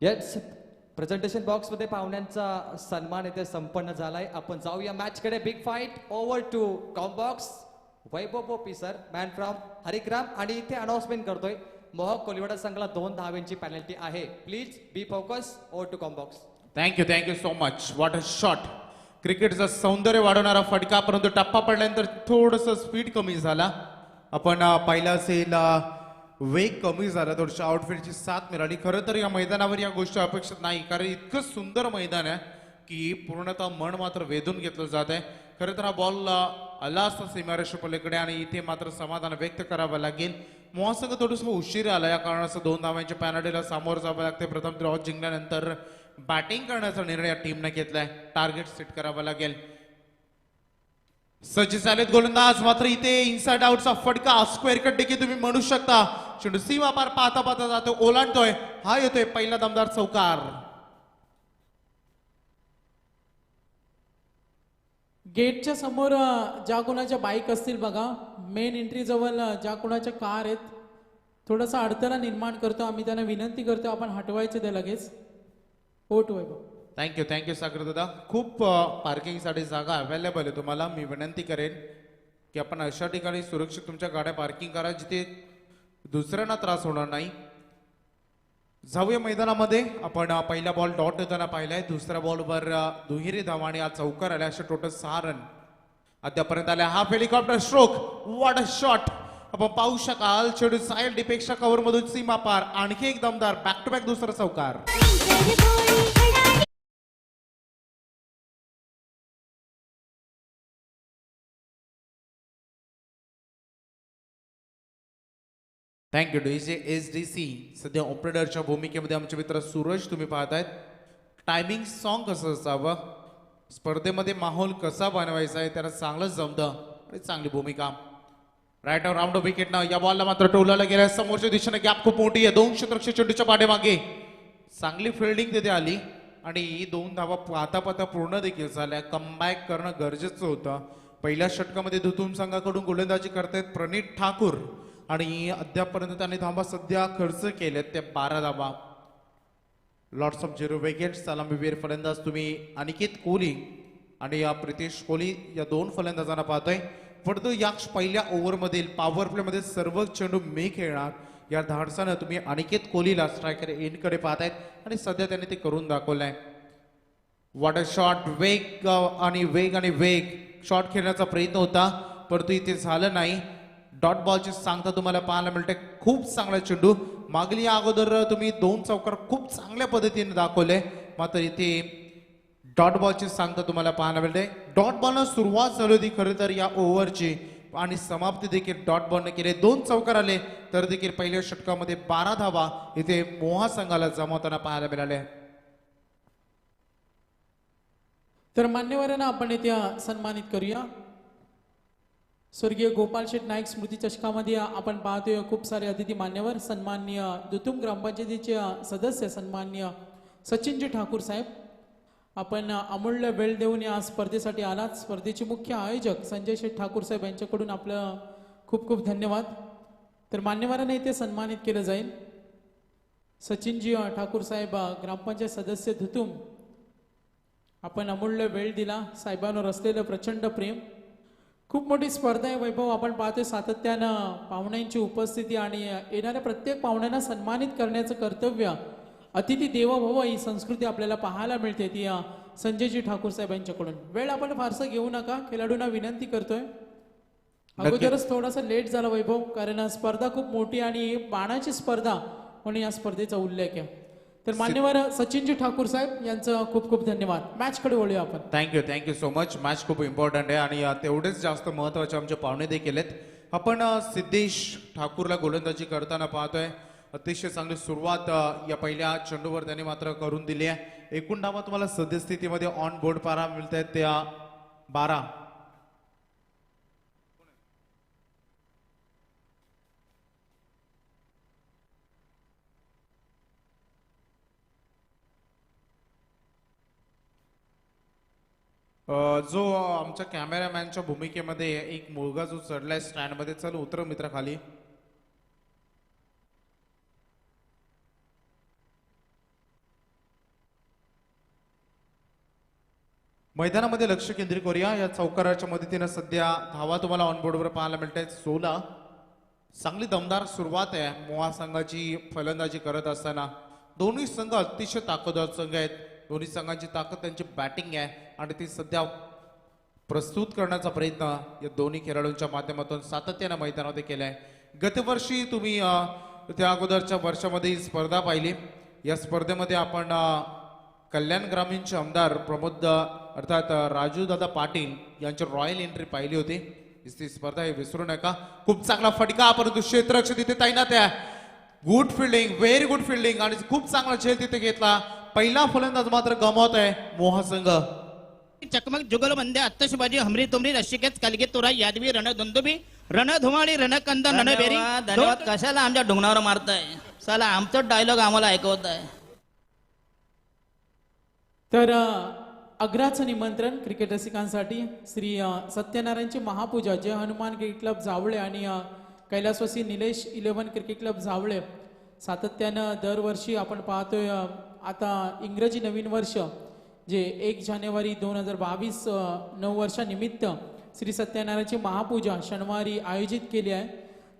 Yes, presentation बॉक्समध्ये पाहुण्यांचा सन्मान इथे संपन्न झालाय. आपण जाऊया मॅचकडे. Big fight over to commbox. Vaibhav Popi sir, man from Harigram. आणि इथे अनाउन्समेंट करतोय, मोहक कोलिवाडा संघाला 2 धावांची पेनल्टी आहे. Please be focus. Over to combox. Thank you so much. What a shot. क्रिकेटचं सौंदर्य वाढवणारा फटका, परंतु टप्पा पडल्यानंतर थोडंसं स्पीड कमी झाला. आपण पाहिलं असेल वेग कमी झाला, थोडीशी आउटफिटची साथ मिळाली. खरं तर या मैदानावर या गोष्टी अपेक्षित नाही, कारण इतकं सुंदर मैदान आहे की पूर्णतः मन मात्र वेधून घेतलं जात आहे. खरं तर हा बॉल आला असता सीमारेषे पलीकडे आणि इथे मात्र समाधान व्यक्त करावं लागेल. मोहासंघ थोडंसं उशीर आला, या कारणास्तव 2 धावांच्या पॅनल्टीला सामोरं जावं लागते. प्रथम टॉस जिंकल्यानंतर बॅटिंग करण्याचा निर्णय या टीमने घेतलाय. टार्गेट सेट करावं लागेल. सज्ज झालेत गोलंदाज, मात्र इथे इनसाइड आउटचा फटका, स्क्वेअर कट देखील तुम्ही म्हणू शकता. चेंडू सीमा पार पाहता पाहता जातो, ओलांडतोय. हा येतोय पहिला दमदार चौकार. गेटच्या समोर ज्या कोणाच्या बाईक असतील बघा, मेन एंट्री जवळ ज्या कोणाच्या कार आहेत, थोडासा अडथळा निर्माण करतो. आम्ही त्यांना विनंती करतो आपण हटवायचे ते लगेच. पोट वैभव. थँक्यू सागर दादा. खूप पार्किंगसाठी जागा अवेलेबल आहे तुम्हाला. मी विनंती करेन की आपण अशा ठिकाणी सुरक्षित तुमच्या गाड्या पार्किंग करा जिथे दुसऱ्यांना त्रास होणार नाही. जाऊया मैदानामध्ये. आपण पहिला बॉल डॉट देताना पाहिलाय, दुसऱ्या बॉलवर दुहेरी धावा आणि आज चौकार आल्या. असे टोटल 6 रन अद्यापर्यंत आल्या. Half helicopter stroke, what a shot. आपण पाहू शकाल चेंडू साईल डीपेक्षा कव्हर मधून सीमा पार. आणखी एक दमदार बॅक टू बॅक दुसरा चौकार. Thank you DJ SDC. सध्या ऑपरेटरच्या भूमिकेमध्ये आमचे मित्र सूरज तुम्ही पाहतायत. टायमिंग सॉन्ग कसं असावं, स्पर्धेमध्ये माहोल कसा बनवायचा आहे त्याला चांगलंच जमतं आणि चांगली भूमिका. राईट राऊंड ऑफ विकेटनं या बॉलला मात्र टोलाला गेल्या. समोरच्या दिशेने गॅप खूप मोठी आहे. 2 क्षेत्ररक्षक चेंडूच्या पाठीमागे. चांगली फिल्डिंग तिथे आली आणि 2 धावा पाहता पाहता पूर्ण देखील झाल्या. कमबॅक करणं गरजेचं होतं. पहिल्या षटकामध्ये धुतूम संघाकडून गोलंदाजी करतायत प्रणित ठाकूर आणि अद्यापर्यंत त्यांनी धावा सध्या खर्च केलेत ते 12 धावा. Lots of 0 wicket. सलामीवीर फलंदाज तुम्ही अनिकेत कोहली आणि या प्रितेश कोहली या 2 फलंदाजांना पाहतोय. परंतु या पहिल्या ओव्हरमधील पॉवर प्लेमध्ये सर्व चेंडू मी खेळणार या धाडसानं तुम्ही अनिकेत कोहलीला स्ट्रायकर एंडकडे पाहतायत आणि सध्या त्यांनी ते करून दाखवलंय. What a shot. वेग आणि वेग शॉट खेळण्याचा प्रयत्न होता, परंतु इथे झालं नाही. डॉट बॉलची सांगता तुम्हाला पाहायला मिळते. खूप चांगला चेंडू. मागली अगोदर तुम्ही 2 चौकार खूप चांगल्या पद्धतीने दाखवले, मात्र इथे डॉट बॉलची सांगता तुम्हाला पाहायला मिळते. डॉट बॉलनं सुरुवात झाली होती खरं तर या ओव्हरची आणि समाप्ती देखील डॉट बॉलने केले. 2 चौकार आले तर देखील पहिल्या षटकामध्ये 12 धावा इथे मोहा संघाला जमवताना पाहायला मिळाले. तर मान्यवरांना आपण इथे सन्मानित करूया. स्वर्गीय गोपाल शेठ नाईक स्मृती चषकामध्ये आपण पाहतोय खूप सारे अतिथी मान्यवर. सन्माननीय दुतुम ग्रामपंचायतीचे सदस्य सन्माननीय सचिनजी ठाकूर साहेब, आपण अमूल्य वेळ देऊन या स्पर्धेसाठी आलात. स्पर्धेचे मुख्य आयोजक संजय शेठ ठाकूर साहेब यांच्याकडून आपलं खूप खूप धन्यवाद. तर मान्यवरांना इथे सन्मानित केलं जाईल. सचिनजी ठाकूर साहेब, ग्रामपंचायत सदस्य धुतुम, आपण अमूल्य वेळ दिला. साहेबांवर असलेलं प्रचंड प्रेम. खूप मोठी स्पर्धा आहे वैभव. आपण पाहतोय सातत्यानं पाहुण्यांची उपस्थिती आणि येणाऱ्या प्रत्येक पाहुण्यांना सन्मानित करण्याचं कर्तव्य, अतिथी देवो भव ही संस्कृती आपल्याला पाहायला मिळते ती संजयजी ठाकूर साहेब यांच्याकडून. वेळ आपण फारसं घेऊ नका. खेळाडूंना विनंती करतोय. अगोदरच थोडासा लेट झाला वैभव, कारण स्पर्धा खूप मोठी आणि बाणाची स्पर्धा म्हणून या स्पर्धेचा उल्लेख आहे. तर मान्यवर सचिनजी ठाकूर साहेब यांचं खूप खूप धन्यवाद. मॅचकडे वळूया आपण. Thank you so much. मॅच खूप इम्पॉर्टंट आहे आणि तेवढेच जास्त महत्वाचे आमचे पाहुणे देखील आहेत. आपण सिद्धेश ठाकूरला गोलंदाजी करताना पाहतोय. अतिशय चांगली सुरुवात या पहिल्या चेंडूवर त्यांनी मात्र करून दिली आहे. एकूण धावा तुम्हाला सद्यस्थितीमध्ये ऑन बोर्ड पाहायला मिळत आहेत त्या 12. जो आमच्या कॅमेरामॅनच्या भूमिकेमध्ये एक मुलगा जो चढलाय स्टँड मध्ये, चल उतर मित्र खाली. मैदानामध्ये लक्ष केंद्रित करूया. या चौकाराच्या मदतीनं सध्या धावा तुम्हाला ऑनबोर्डवर पाहायला मिळत आहेत 16. चांगली दमदार सुरुवात आहे मोहा संघाची फलंदाजी करत असताना. दोन्ही संघ अतिशय ताकदवार संघ आहेत. दोन्ही संघांची ताकद त्यांची बॅटिंग आहे आणि ती सध्या प्रस्तुत करण्याचा प्रयत्न या दोन्ही खेळाडूंच्या माध्यमातून सातत्यानं मैदानामध्ये केलाय. गतवर्षी तुम्ही त्या अगोदरच्या वर्षामध्ये ही स्पर्धा पाहिली. या स्पर्धेमध्ये आपण कल्याण ग्रामीणचे आमदार प्रमोद अर्थात राजूदादा पाटील यांची रॉयल एंट्री पाहिली होती. ती स्पर्धा हे विसरू नका. खूप चांगला फटका परंतु क्षेत्ररक्षक तिथे तैनात आहे. Good fielding, very good fielding आणि खूप चांगला झेल तिथे घेतला. पहिला फलंदाज मात्र गमावत आहे मोहा संघ. चकमक जुगलबंदी आत्ताशबाजी हमरी तुमरी रशिकेत कालगे तुरा यादवी रणधुंदुबी रणधुमाळी रणकंद रणबेरी. धन्यवाद. कशाला आमच्या ढुंगणावर मारताय? साला आमचं डायलॉग आम्हाला ऐकवत आहे. तर अग्राचं निमंत्रण क्रिकेट रसिकांसाठी श्री सत्यनारायणची महापूजा जय हनुमान क्रिकेट क्लब जावळे आणि कैलासवासी निलेश 11 क्रिकेट क्लब जावळे सातत्यानं दरवर्षी आपण पाहतोय. आता इंग्रजी नवीन वर्ष जे 1 जानेवारी 2022 नववर्षानिमित्त श्री सत्यनारायणची महापूजा शनिवारी आयोजित केली आहे.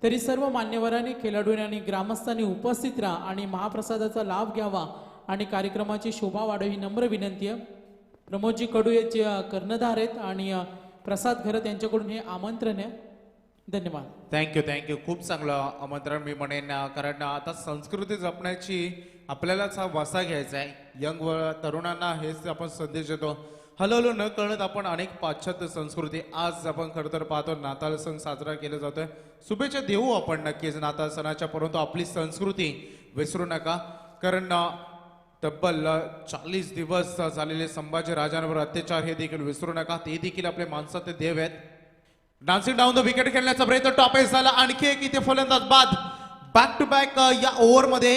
तरी सर्व मान्यवरांनी खेळाडूंनी आणि ग्रामस्थांनी उपस्थित राहा आणि महाप्रसादाचा लाभ घ्यावा आणि कार्यक्रमाची शोभा वाढवी ही नम्र विनंती आहे. प्रमोदजी कडू हे जे कर्णधार आहेत आणि प्रसाद घरत यांच्याकडून हे आमंत्रण आहे. धन्यवाद. थँक्यू. खूप चांगलं आमंत्रण मी म्हणेन. कारण आता संस्कृती जपण्याची आपल्यालाच हा वासा घ्यायचा आहे. यंग तरुणांना हेच आपण संदेश देतो. हळूहळू न कळत आपण अनेक पाश्चात्य संस्कृती आज आपण खरं तर पाहतो. नाताळ सण साजरा केला जातोय. शुभेच्छा देऊ आपण नक्कीच नाताळ सणाच्या, परंतु आपली संस्कृती विसरू नका. कारण तब्बल 40 दिवस झालेले संभाजी राजांवर अत्याचार हे देखील विसरू नका. ते देखील आपले माणसाचे देव आहेत. डान्सिंग डाऊन द विकेट खेळण्याचा प्रयत्न टॉपेस झाला. आणखी एक इथे फलंदाज बाद. बॅक टू बॅक या ओव्हरमध्ये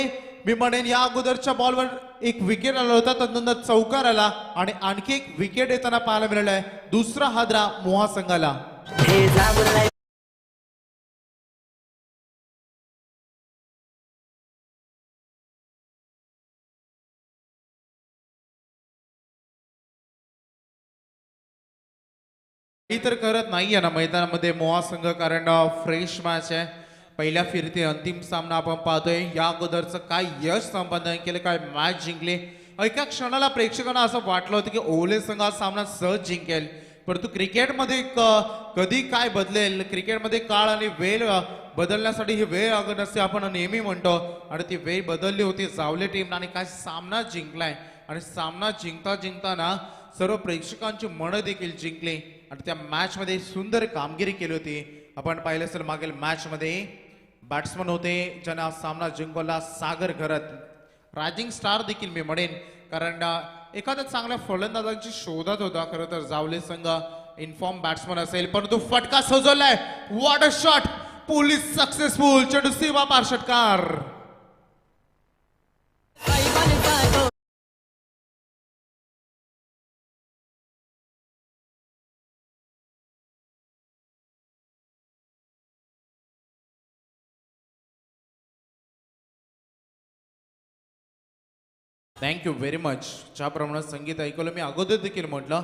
मी म्हणेन या अगोदरच्या बॉलवर एक विकेट आला होता, तदनंतर चौकार आला आणि आणखी एक विकेट येताना पाहायला मिळाला आहे. दुसरा हादरा मोहा संघाला. तर करत नाहीये ना मैदानामध्ये मोहा संघ, कारण फ्रेश मॅच आहे. पहिल्या फिरती अंतिम सामना आपण पाहतोय. या अगोदरचं काय यश संपादन केलं, काय मॅच जिंकले. एका क्षणाला प्रेक्षकांना असं वाटलं होतं की ओले संघ हा सामना सहज जिंकेल, परंतु क्रिकेटमध्ये कधी काय बदलेल, क्रिकेटमध्ये काळ आणि वेळ बदलण्यासाठी ही वेळ अगं नसते आपण नेहमी म्हणतो, आणि ती वेळ बदलली होती जावले टीम आणि काय सामना जिंकलाय. आणि सामना जिंकता जिंकताना सर्व प्रेक्षकांची मनं देखील जिंकली आणि त्या मॅच मध्ये सुंदर कामगिरी केली होती. आपण पाहिलं असेल मागील मॅच मध्ये बॅट्समन होते ज्यांना सामना जिंकवला सागर घरत. रायझिंग स्टार देखील मी म्हणेन, कारण एखाद्या चांगल्या फलंदाजांची शोधात होता खरं तर जावले संघ. इन्फॉर्म बॅट्समन असेल परंतु फटका सजवलाय. What a shot. Police successful. चेंडू सीमा पार षटकार. Thank you very much. ज्याप्रमाणे संगीत ऐकलं मी अगोदर देखील म्हटलं,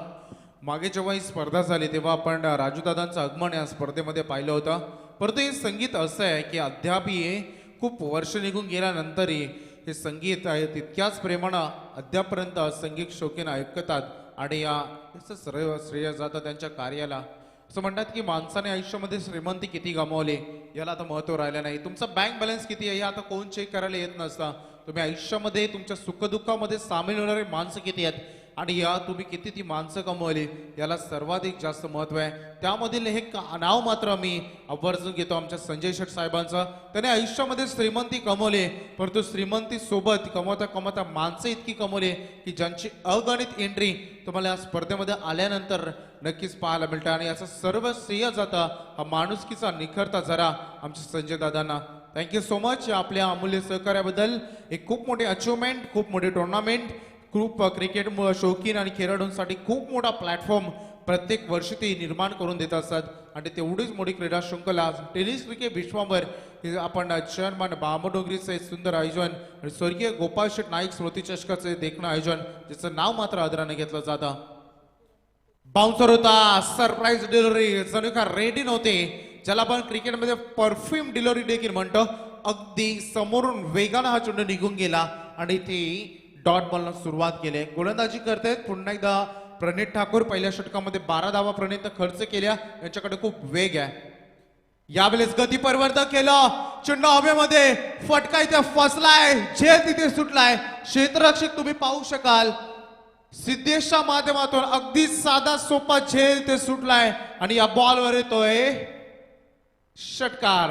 मागे जेव्हा ही स्पर्धा झाली तेव्हा आपण राजूदादांचं आगमन या स्पर्धेमध्ये पाहिलं होतं. परंतु हे संगीत असं आहे की अद्यापही खूप वर्ष निघून गेल्यानंतरही हे संगीत आहे तितक्याच प्रेमानं अद्यापर्यंत संगीत शौकीन ऐकतात आणि याचं श्रेय जातं त्यांच्या कार्याला. असं म्हणतात की माणसाने आयुष्यामध्ये श्रीमंती किती गमावली याला आता महत्व राहिलं नाही. तुमचा बँक बॅलन्स किती आहे हे आता कोण चेक करायला येत नसतं. तुम्ही आयुष्यामध्ये तुमच्या सुखदुःखामध्ये सामील होणारे माणसं किती आहेत आणि या तुम्ही किती ती माणसं कमवली याला सर्वाधिक जास्त महत्व आहे. त्यामधील हे नाव मात्र मी आवर्जून घेतो आमच्या संजय शेठ साहेबांचं. त्याने आयुष्यामध्ये श्रीमंती कमवली, परंतु श्रीमंती सोबत कमवता कमवता माणसं इतकी कमवली की ज्यांची अगणित एंट्री तुम्हाला या स्पर्धेमध्ये आल्यानंतर नक्कीच पाहायला मिळतं. आणि याचं सर्व श्रेय जातं हा माणुसकीचा निखरता जरा आमच्या संजय दादांना. थँक्यू सो मच आपल्या अमूल्य सहकार्याबद्दल. एक खूप मोठी अचिव्हमेंट, खूप मोठी टुर्नामेंट, खूप क्रिकेट शौकीन आणि खेळाडूंसाठी खूप मोठा प्लॅटफॉर्म प्रत्येक वर्षी ते निर्माण करून देत असतात. आणि तेवढीच मोठी क्रीडा शृंखला टेनिस क्रिकेट विश्वभर हे आपण चेअरमन बामडोंगरीचं एक सुंदर आयोजन आणि स्वर्गीय गोपाळ शेठ नाईक स्मृती चषकाचे देखणं आयोजन ज्याचं नाव मात्र आदराने घेतलं जातं. बाउन्सर होता, सरप्राईज डिलिव्हरी, जणू का रेडी नव्हते, ज्याला आपण क्रिकेटमध्ये परफ्यूम डिलिव्हरी देखील म्हणतो. अगदी समोरून वेगानं हा चेंडू निघून गेला आणि ती डॉट बॉलनं सुरुवात केली. गोलंदाजी करतायत पुन्हा एकदा प्रणित ठाकूर. पहिल्या षटकामध्ये 12 धावा प्रणित खर्च केल्या. यांच्याकडे खूप वेग आहे. यावेळेस गती परिवर्तन केलं, चेंडू हवेमध्ये, फटका इथे फसलाय, झेल तिथे सुटलाय. क्षेत्ररक्षक तुम्ही पाहू शकाल, सिद्धेशच्या माध्यमातून अगदी साधा सोपा झेल ते सुटलाय आणि या बॉलवर येतोय षटकार.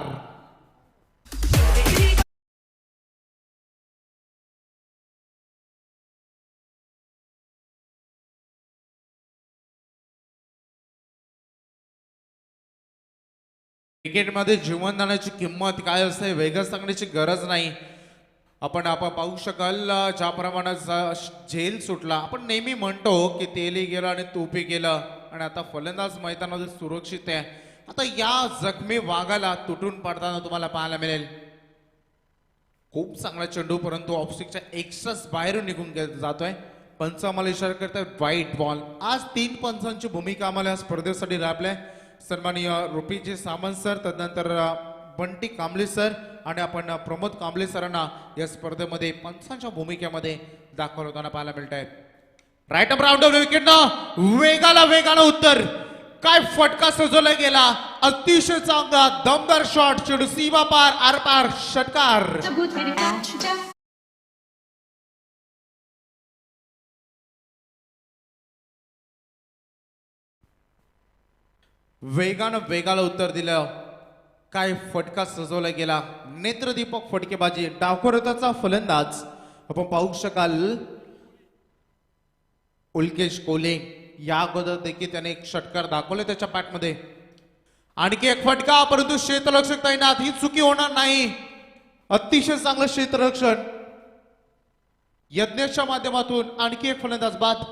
क्रिकेटमध्ये जीवनदानाची किंमत काय असते वेगळं सांगण्याची गरज नाही. आपण पाहू शकाल ज्याप्रमाणे झेल सुटला. आपण नेहमी म्हणतो की तेलही गेलं आणि तूपही गेलं आणि आता फलंदाज मैदानामध्ये सुरक्षित आहे. आता या जखमी वाघाला तुटून पडताना तुम्हाला पाहायला मिळेल. खूप चांगला चेंडू परंतु ऑफस्टिकच्या एक्स्ट्राच बाहेरून निघून जातोय. पंच आम्हाला इशारा करताय व्हाईट बॉल. आज 3 पंचांची भूमिका आम्हाला या स्पर्धेसाठी राबल्या. सन्माननीय रुपीजी सामंत सर, तदनंतर बंटी कांबळे सर आणि आपण प्रमोद कांबळे सरांना या स्पर्धेमध्ये पंचांच्या भूमिकेमध्ये दाखल होताना पाहायला मिळत आहे. राईट अप राऊंड विकेटनं वेगानं उत्तर. काय फटका सजवला गेला, अतिशय चांगला दमदार शॉट, चेंडू सीमा पार आरपार, षटकार. वेगानं उत्तर दिलं. काय फटका सजवला गेला, नेत्रदीपक फटकेबाजी. डावखोरताचा फलंदाज आपण पाहू शकाल उल्केश कोले. या अगोदर देखील त्याने एक षटकार दाखवले त्याच्या पॅटमध्ये. आणखी एक फटका, परंतु क्षेत्ररक्षक तैनात, ही चुकी होणार नाही. अतिशय चांगलं क्षेत्ररक्षण. यज्ञेशच्या माध्यमातून आणखी एक फलंदाज बाद.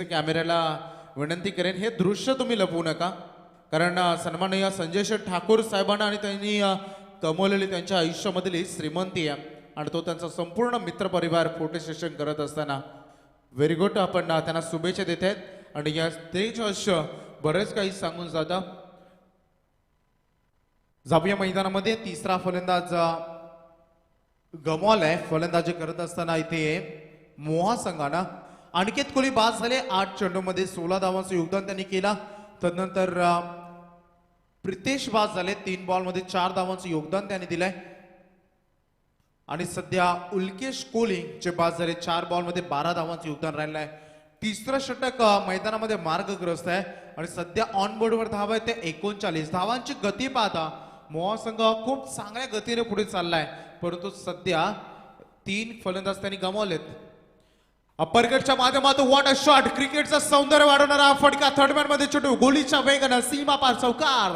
कॅमेऱ्याला विनंती करेन हे दृश्य तुम्ही लपवू नका, कारण सन्माननीय संजय शेठ ठाकूर साहेबांना आणि त्यांनी कमवलेली त्यांच्या आयुष्यामधली श्रीमंती आहे आणि तो त्यांचा संपूर्ण मित्रपरिवार फोटो सेशन करत असताना व्हेरी गुड. आपण त्यांना शुभेच्छा देत आहेत आणि या स्टेज बरेच काही सांगून जातं. जाऊया मैदानामध्ये. तिसरा फलंदाज गमावलाय फलंदाजी करत असताना इथे मोहा संघानं. अनिकेत कोहली बाद झाले. 8 चेंडूमध्ये 16 धावांचं योगदान त्यांनी केला. तदनंतर प्रितेश बाद झाले. 3 बॉलमध्ये 4 धावांचं योगदान त्यांनी दिलंय. आणि सध्या उल्केश कोहली जे बाद झाले 4 बॉलमध्ये 12 धावांचं योगदान राहिलं आहे. तिसरं षटक मैदानामध्ये मार्गग्रस्त आहे आणि सध्या ऑन बोर्डवर धावा आहे ते 39. धावांची गती पाहता मोहा संघ खूप चांगल्या गतीने पुढे चाललाय, परंतु सध्या 3 फलंदाज त्यांनी गमावलेत. अपरकटच्या माध्यमातून वॉट अ शॉट. क्रिकेटचं सौंदर्य वाढवणारा हा फटका. थर्ड मॅन मध्ये चेंडू गोलीच्या वेगानं सीमा पार चौकार.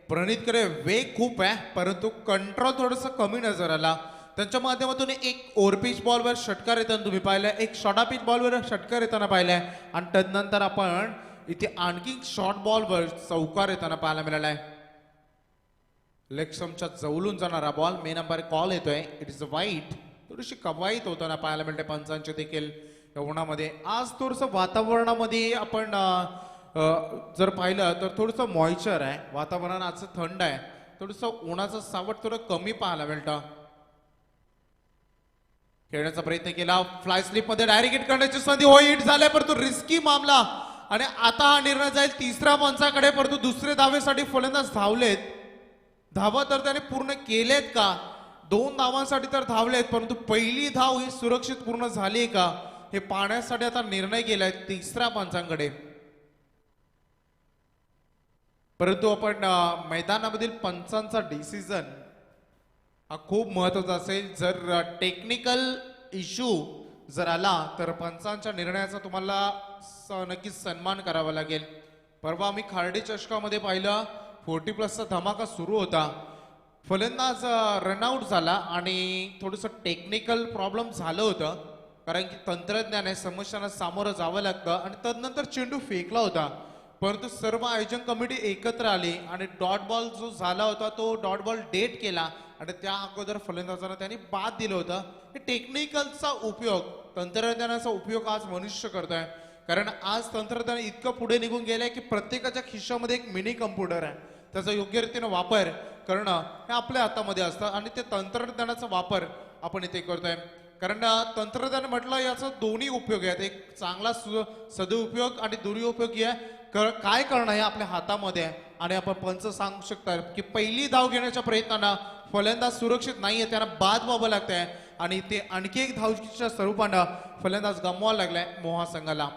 प्रणितकडे वेग खूप आहे, परंतु कंट्रोल थोडस कमी नजर आला. त्यांच्या माध्यमातून एक ओव्हरपिच बॉलवर षटकार येताना तुम्ही पाहिलाय, एक शॉर्टा पिच बॉलवर षटकार येताना पाहिलाय आणि तदनंतर आपण इथे आणखी शॉर्ट बॉलवर चौकार येताना पाहायला मिळाला आहे. लेग स्टंपच्या जवळून जाणारा बॉल. मे नंबर कॉल येतोय. इट इज वाईट. थोडीशी कवाईत होताना पाहायला मिळते पंचांचे देखील या उन्हामध्ये. आज थोडंसं वातावरणामध्ये आपण जर पाहिलं तर थोडंसं मॉइश्चर आहे. वातावरण आजचं थंड आहे. थोडंसं उन्हाचं सावट थोडं कमी पाहायला मिळतं. खेळण्याचा प्रयत्न केला. फ्लाय स्लिप मध्ये डायरेक्ट हिट करण्याची संधी. हो, हिट झाले, परंतु रिस्की मामला आणि आता हा निर्णय जाईल तिसऱ्या पंचाकडे. परंतु दुसरे धावेसाठी फलंदाज धावलेत. धावा तर त्याने पूर्ण केलेत का? 2 धावांसाठी तर धावलेत, परंतु पहिली धाव ही सुरक्षित पूर्ण झाली का हे पाहण्यासाठी आता निर्णय केलाय तिसऱ्या पंचांकडे. परंतु आपण मैदानामधील पंचांचा डिसिजन हा खूप महत्वाचा असेल. जर टेक्निकल इश्यू जर आला तर पंचांच्या निर्णयाचा तुम्हाला नक्कीच सन्मान करावा लागेल. परवा आम्ही खार्डी चषकामध्ये पाहिलं 40+ धमाका सुरू होता. फलंदाज रनआउट झाला आणि थोडंसं टेक्निकल प्रॉब्लेम झालं होतं, कारण की तंत्रज्ञान समस्यांना सामोरं जावं लागतं आणि तदनंतर चेंडू फेकला होता. परंतु सर्व आयोजन कमिटी एकत्र आली आणि डॉट बॉल जो झाला होता तो डॉट बॉल डेट केला आणि त्या अगोदर फलंदाजांना त्यांनी बाद दिलं होतं. हे टेक्निकलचा उपयोग, तंत्रज्ञानाचा उपयोग आज मनुष्य करतोय, कारण आज तंत्रज्ञान इतकं पुढे निघून गेलंय की प्रत्येकाच्या खिशामध्ये एक मिनी कम्प्युटर आहे. त्याचा योग्य रीतीने वापर करणं हे आपल्या हातामध्ये असतं आणि ते तंत्रज्ञानाचा वापर आपण इथे करतोय. कारण तंत्रज्ञान म्हटलं याचा दोन्ही उपयोग आहेत, एक चांगला सदुपयोग आणि दुरुपयोग आहे. काय करणं हे आपल्या हातामध्ये आहे आणि आपण पंच सांगू शकतात की पहिली धाव घेण्याच्या प्रयत्नानं फलंदाज सुरक्षित नाहीये, त्यांना बाद व्हावं लागतंय आणि ते आणखी एक धावच्या स्वरूपानं फलंदाज गमवायला लागलाय मोहा संघाला.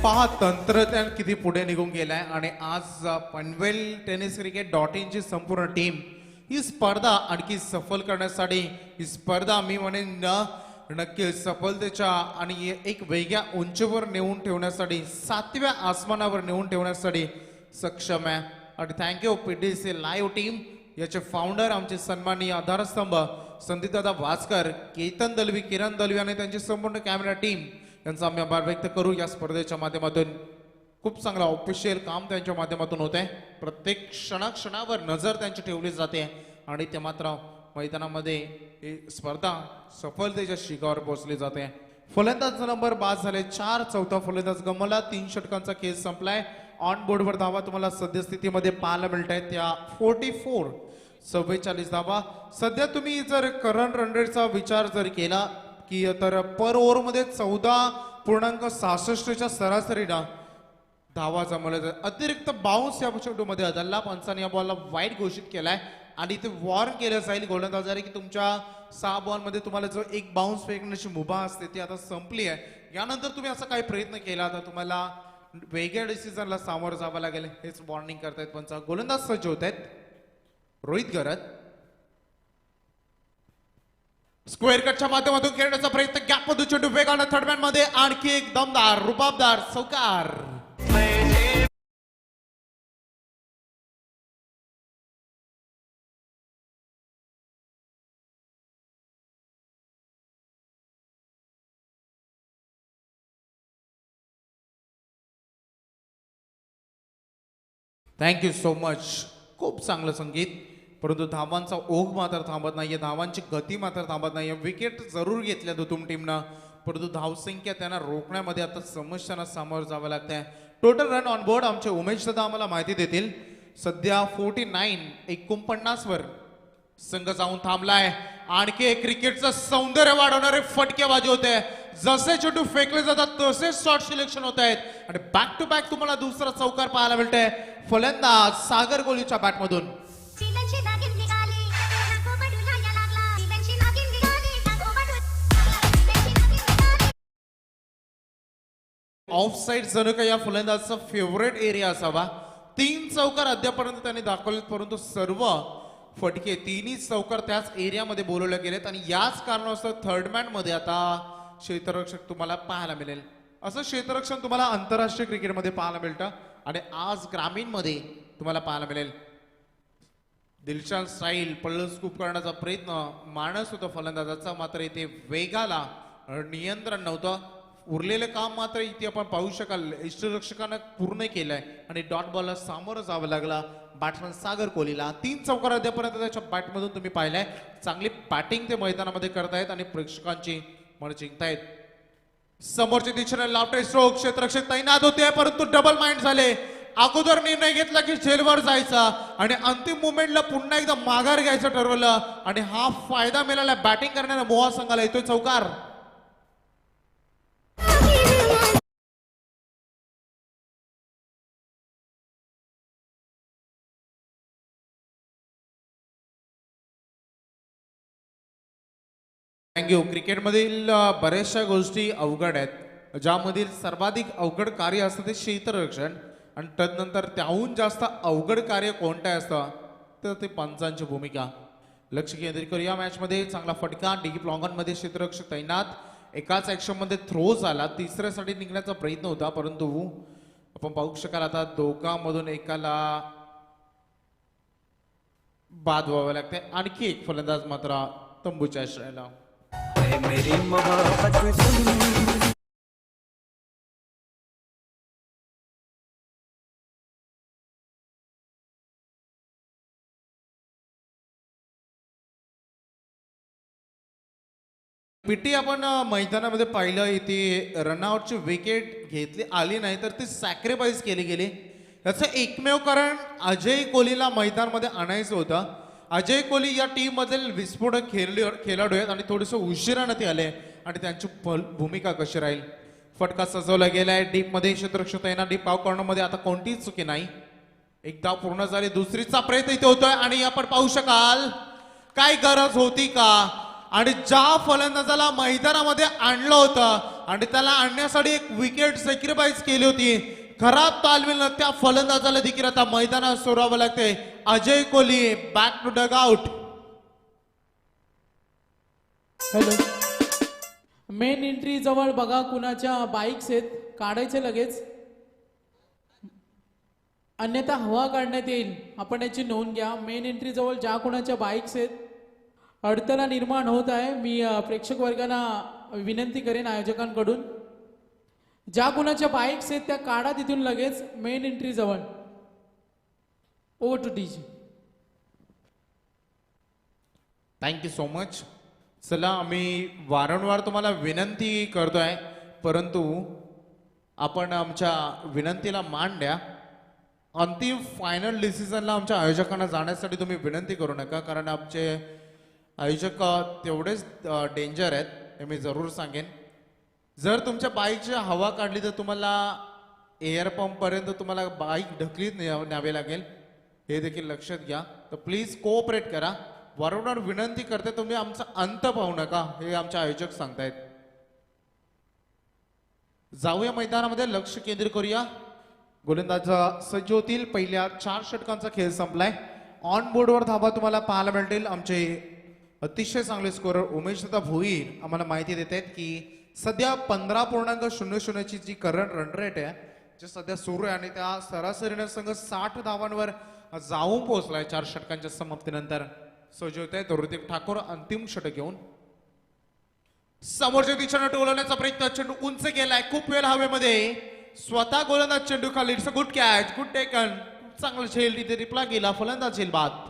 पहा तंत्रज्ञान किती पुढे निघून गेलाय आणि आज पनवेल टेनिस क्रिकेट .in ची संपूर्ण टीम ही स्पर्धा आणखी सफल करण्यासाठी, ही स्पर्धा मी म्हणेन नक्की सफलतेच्या आणि एक वेगळ्या उंचीवर नेऊन ठेवण्यासाठी, 7व्या आसमानावर नेऊन ठेवण्यासाठी सक्षम आहे. आणि थँक्यू PDC लाईव्ह टीम, याचे फाउंडर आमचे सन्माननीय आधारस्तंभ संदीपदादा वासकर, केतन दलवी, किरण दलवी आणि त्यांची संपूर्ण कॅमेरा टीम यांचा आम्ही आभार व्यक्त करू. या स्पर्धेच्या माध्यमातून खूप चांगला ऑफिशियल काम त्यांच्या माध्यमातून होत आहे. प्रत्येक क्षणाक्षणावर नजर त्यांची ठेवली जाते आणि ते मात्र मैदानामध्ये ही स्पर्धा सफलतेच्या शिखरावर पोहोचली जाते. फलंदाज नंबर बाद झाले 4, चौथा फलंदाज गमला, 3 षटकांचा खेळ संपलाय. ऑन बोर्डवर धावा तुम्हाला सद्यस्थितीमध्ये पाहायला मिळत आहेत त्या 44, 44 धावा. सध्या तुम्ही जर करंट रन रेटचा विचार जर केला की तर पर ओव्हरमध्ये 14.66च्या सरासरीनं धावा जमवल्या. अतिरिक्त बाउन्स या चेंडूमध्ये आदलला, पंचांनी या बॉलला वाईट घोषित केलाय आणि ते वॉर्न केलं जाईल गोलंदाजाने की तुमच्या 6 बॉलमध्ये तुम्हाला जो एक बाउन्स फेकण्याची मुभा असते ती आता संपली आहे. यानंतर तुम्ही असा काही प्रयत्न केला तर तुम्हाला वेगळ्या डिसिजनला सामोरं जावं लागेल, हेच वॉर्निंग करतायत पंच. गोलंदाज सज्ज होत आहेत. रोहित गरज स्क्वेअर कटच्या माध्यमातून खेळण्याचा प्रयत्न, गॅपमधून चेंडू वेगानं थर्डमॅन मध्ये, आणखी एक दमदार रुबाबदार चौकार. Thank you so much. खूप चांगलं संगीत, परंतु धावांचा ओघ मात्र थांबत नाहीये, धावांची गती मात्र थांबत नाहीये. विकेट जरूर घेतल्या दुतुम टीमनं, परंतु धावसंख्या त्यांना रोखण्यामध्ये आता समस्यांना सामोरं जावं लागतंय. टोटल रन ऑन बोर्ड आमचे उमेश दादा आम्हाला माहिती देतील. सध्या 49 वर संघ जाऊन थांबलाय. आणखी एक क्रिकेटचं सौंदर्य वाढवणारे फटकेबाजी होते. जसे चेंडू फेकले जातात तसे शॉट सिलेक्शन होत आहेत आणि बॅक टू बॅक तुम्हाला दुसरा चौकार पाहायला मिळतंय. फलंदाज सागर कोहलीच्या बॅटमधून. ऑफ साईड जणू काही या फलंदाजचा फेवरेट एरिया असावा. 3 चौकार अद्यापर्यंत त्यांनी दाखवलेत, परंतु सर्व फटके 3ही चौकार त्याच एरियामध्ये बोलवले गेलेत आणि याच कारणास्तव थर्डमॅन मध्ये आता क्षेत्ररक्षक तुम्हाला पाहायला मिळेल. असं क्षेत्ररक्षण तुम्हाला आंतरराष्ट्रीय क्रिकेटमध्ये पाहायला मिळतं आणि आज ग्रामीण मध्ये तुम्हाला पाहायला मिळेल. दिलशान स्टाईल पल्ल स्कूप करण्याचा प्रयत्न मानस होता फलंदाजाचा, मात्र इथे वेगाला नियंत्रण नव्हतं. उरलेलं काम मात्र इथे आपण पाहू शकाल यष्टीरक्षकानं पूर्ण केलंय आणि डॉट बॉलला सामोरं जावं लागला बॅट्समन सागर कोहलीला. 3 चौकार अद्यापर्यंत त्याच्या बॅटमधून तुम्ही पाहिलंय. चांगली बॅटिंग ते मैदानामध्ये करतायत आणि प्रेक्षकांची मन जिंकतायत. समोरच्या दिशेने लावटे स्ट्रोक, क्षेत्ररक्षक तैनात होते परंतु डबल माइंड झाले. अगोदर निर्णय घेतला की झेलवर जायचा आणि अंतिम मुवमेंटला पुन्हा एकदा माघार घ्यायचं ठरवलं आणि हा फायदा मिळाला बॅटिंग करण्याला मोहा संघाला. येतोय चौकार. थँक्यू. क्रिकेटमधील बऱ्याचशा गोष्टी अवघड आहेत, ज्यामधील सर्वाधिक अवघड कार्य असतं ते क्षेत्ररक्षण आणि तदनंतर त्याहून जास्त अवघड कार्य कोणतं असतं तर ते पंचांची भूमिका. लक्ष केंद्रित करू या मॅचमध्ये. चांगला फटका डीप लॉंगॉनमध्ये क्षेत्ररक्षक तैनात. एकाच ॲक्शनमध्ये थ्रो झाला. तिसऱ्यासाठी निघण्याचा प्रयत्न होता परंतु आपण पाहू शकाल आता दोघांमधून एकाला बाद व्हावं लागते. आणखी एक फलंदाज मात्र तंबूच्या आश्रयाला. पीटी आपण मैदानामध्ये पाहिलं इथे रनआउटची विकेट घेतली आली नाही तर ती सॅक्रिफाईस केली गेली. याचं एकमेव कारण अजय कोहलीला मैदानामध्ये आणायचं होतं. अजय कोहली या टीम मधील विस्फोटक खेळाडू आहेत आणि थोडेसे उशिरानं ते आले आणि त्यांची भूमिका कशी राहील. फटका सजवला गेलाय डीप मध्ये. क्षेत्ररक्षक तैनात. डीप आउट करणं आता कोणतीच चुकी नाही. एकदा पूर्ण झाली. दुसरीचा प्रयत्न इथे होतोय आणि आपण पाहू शकाल काय गरज होती का आणि ज्या फलंदाजाला मैदानामध्ये आणलं होतं आणि त्याला आणण्यासाठी एक विकेट सॅक्रिफाईस केली होती खराब तालमीनं त्या फलंदाजाला देखील आता मैदानात सोडावं लागते. Ajay Kohli back to dugout. Hello, main entry जवळ बघा कुणाच्या बाईक्स आहेत, काढायचे लगेच, अन्यथा हवा काढण्यात येईल. आपण याची नोंद घ्या. मेन एंट्री जवळ ज्या कुणाच्या बाईक्स आहेत अडथळा निर्माण होत आहे. मी प्रेक्षक वर्गांना विनंती करेन आयोजकांकडून ज्या कुणाच्या बाईक्स आहेत त्या काढा तिथून लगेच मेन एंट्री जवळ. Over to DG. Thank you so much. चला आम्ही वारंवार तुम्हाला विनंती करतोय परंतु आपण आमच्या विनंतीला मान द्या. अंतिम फायनल डिसिजनला आमच्या आयोजकांना जाण्यासाठी तुम्ही विनंती करू नका कारण आमचे आयोजक तेवढेच डेंजर आहेत हे मी जरूर सांगेन. जर तुमच्या बाईकची हवा काढली तर तुम्हाला एअर पंपपर्यंत तुम्हाला बाईक ढकलीत न्यावे लागेल हे देखील लक्षात घ्या. तर प्लीज कोऑपरेट करा. वारंवार विनंती करते तुम्ही आमचा अंत पाहू नका हे आमचे आयोजक सांगतायत. जाऊया मैदानामध्ये. लक्ष केंद्रित करूया. गोलंदाज सज्ज होतील. पहिल्या 4 षटकांचा खेळ संपलाय. ऑन बोर्डवर धाबा तुम्हाला पाहायला मिळतील. आमचे अतिशय चांगले स्कोरर उमेश दादा भोईर आम्हाला माहिती देत आहेत की सध्या 15.00 ची जी करंट रन रेट आहे जे सध्या सुरू आहे आणि त्या सरासरीने संघ 60 धावांवर जाऊन पोहोचलाय 4 षटकांच्या समाप्तीनंतर. सज्ज होत आहे ऋतिक ठाकूर अंतिम षटक घेऊन. समोरच्या दिशेने टोलवण्याचा प्रयत्न. चेंडू उंच गेलाय खूप वेळ हवेमध्ये. स्वतः गोलंदाज चेंडू खाली. It's a good catch. Good taken. चांगलं झेल तिथे रिप्ला गेला. फलंदाज झेल बाद.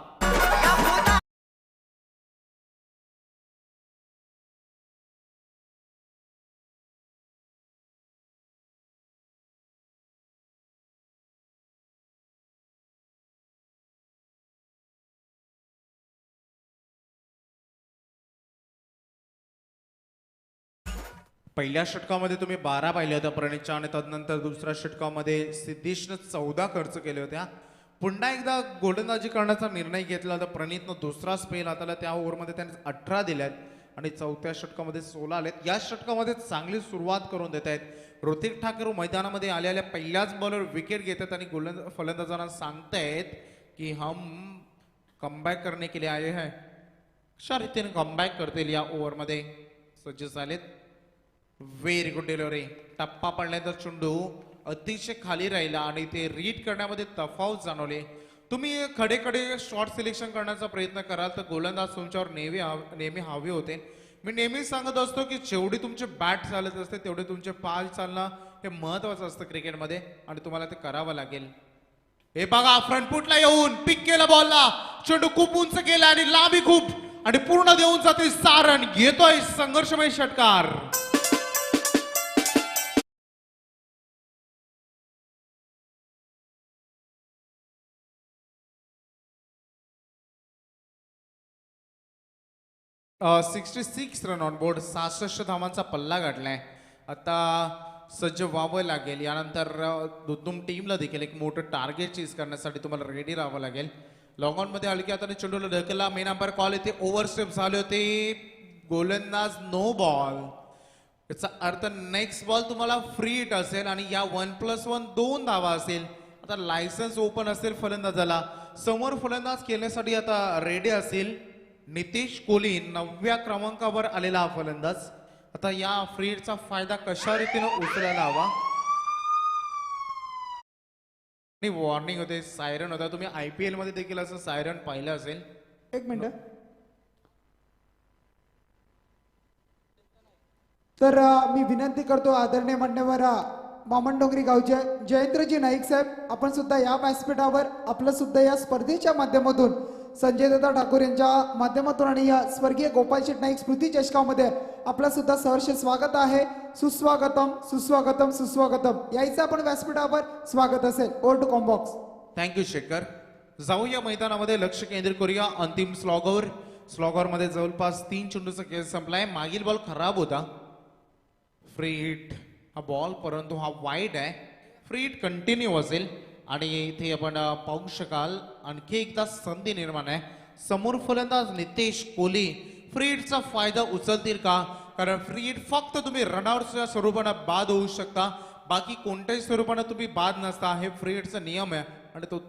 पहिल्या षटकामध्ये तुम्ही 12 पाहिल्या होत्या प्रणीतच्या आणि तदनंतर दुसऱ्या षटकामध्ये सिद्धेशनं 14 खर्च केले होत्या. पुन्हा एकदा गोलंदाजी करण्याचा निर्णय घेतला होता प्रणीतनं. दुसरा स्पेल हाताला. त्या ओव्हरमध्ये त्याने 18 दिल्यात आणि चौथ्या षटकामध्ये 16 आलेत. या षटकामध्ये चांगली सुरुवात करून देत आहेत ऋतिक ठाकूर. मैदानामध्ये आलेल्या पहिल्याच बॉलर विकेट घेतात आणि फलंदाजांना सांगतायत की हम कमबॅक करने के लिए आए हैं. अशा रीतीने कमबॅक करतील या ओव्हरमध्ये सज्ज झालेत. Very good delivery. टप्पा पडल्यानंतर चेंडू अतिशय खाली राहिला आणि ते रीड करण्यामध्ये तफावत जाणवले. तुम्ही खडे खडे शॉट सिलेक्शन करण्याचा प्रयत्न कराल तर गोलंदाज तुमच्यावर नेहमी हवे होते. मी नेहमी सांगत असतो की जेवढी तुमचे बॅट चालत असते तेवढे तुमचे पाय चालणं हे महत्वाचं असतं क्रिकेटमध्ये आणि तुम्हाला ते करावं लागेल. हे बघा फ्रंटफुटला येऊन पिक केला बॉलला. चेंडू खूप उंच गेला आणि लांबी खूप आणि पूर्ण देऊन जाते. सारण घेतोय संघर्षमय षटकार. अ 66 रन ऑन बोर्ड. 66 धावांचा पल्ला गाठलाय. आता सज्ज व्हावं लागेल. यानंतर दुधुम टीमला देखील एक मोठं टार्गेट चीज करण्यासाठी तुम्हाला रेडी राहावं लागेल. लॉंग ऑन मध्ये हलक्या हाताने चेंडूला ढकलला. मेन अंपायर कॉल येते. ओव्हरस्टेप झाले होते. गोलंदाज नो बॉल. याचा अर्थ नेक्स्ट बॉल तुम्हाला फ्री हिट असेल आणि या 1+1 2 धावा असेल. आता लायसन्स ओपन असेल फलंदाजाला. समोर फलंदाज केल्यासाठी आता रेडी असेल नितेश कोहली, 9व्या क्रमांकावर आलेला हा फलंदाज. आता या फ्रीडचा फायदा कशा रीतीनं उचलायला हवा. आणि वॉर्निंग होते, सायरन होता. तुम्ही IPL मध्ये देखील असं सायरन पाहिलं असेल. एक मिनिट. तर मी विनंती करतो आदरणीय मान्यवर मामनडोंगरी गावचे जयेंद्रजी नाईक साहेब, आपण सुद्धा या व्यासपीठावर आपलं सुद्धा या स्पर्धेच्या माध्यमातून संजय दादा ठाकूर यांच्या माध्यमातून आणि या स्वर्गीय गोपाल शेट नाईक स्मृती चषकामध्ये आपलं सुद्धा सहर्ष स्वागत आहे. सुस्वागतम सुस्वागतम सुस्वागतम. यायचं आपण व्यासपीठावर स्वागत असेल. Over to combox. Thank you Shekhar. जाऊया मैदानामध्ये, लक्ष केंद्रित करूया अंतिम स्लॉगर मध्ये जवळपास 3 चेंडूचा खेळ संपलाय. मागील बॉल खराब होता, फ्री हिट हा बॉल, परंतु हा वाईड आहे. फ्री हिट कंटिन्यू असेल आणि इथे आपण पाहू शकाल आणखी एकदा संधी निर्माण आहे. समोर फलंदाज नितेश कोहली फ्री हिटचा फायदा उचलतील का? कारण फ्री हिट फक्त तुम्ही रनआउटच्या स्वरूपानं बाद होऊ शकता, बाकी कोणत्याही स्वरूपानं तुम्ही बाद नसता. हे फ्री हिटचा नियम आहे आणि तो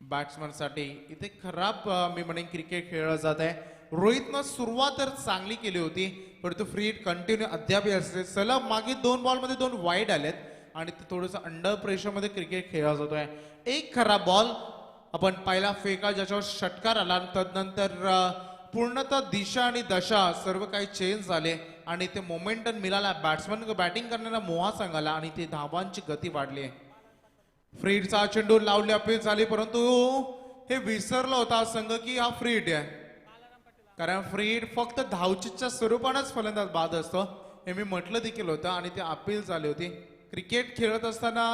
बॅट्समनसाठी इथे खराब मी म्हणेन क्रिकेट खेळला जात आहे. रोहितनं सुरुवात तर चांगली केली होती, परंतु फ्री हिट कंटिन्यू अद्याप असते. सलग मागे 2 बॉलमध्ये 2 वाईड आलेत आणि ते थोडंसं अंडर प्रेशरमध्ये क्रिकेट खेळला जातोय. एक खराब बॉल आपण पहिला फेका ज्याच्यावर षटकार आला, तदनंतर पूर्णतः दिशा आणि दशा सर्व काही चेंज झाले आणि ते मोमेंटम मिळाला बॅट्समन बॅटिंग करणाऱ्या मोहा संघाला आणि ते धावांची गती वाढली आहे. फ्रीडचा चेंडू लावली, अपील झाली, परंतु हे विसरला होता संघ की हा फ्री हिट आहे. कारण फ्री हिट फक्त धावचीच्या स्वरूपानंच फलंदाज बाद असतो, हे मी म्हटलं देखील होतं आणि ते अपील झाली होती. क्रिकेट खेळत असताना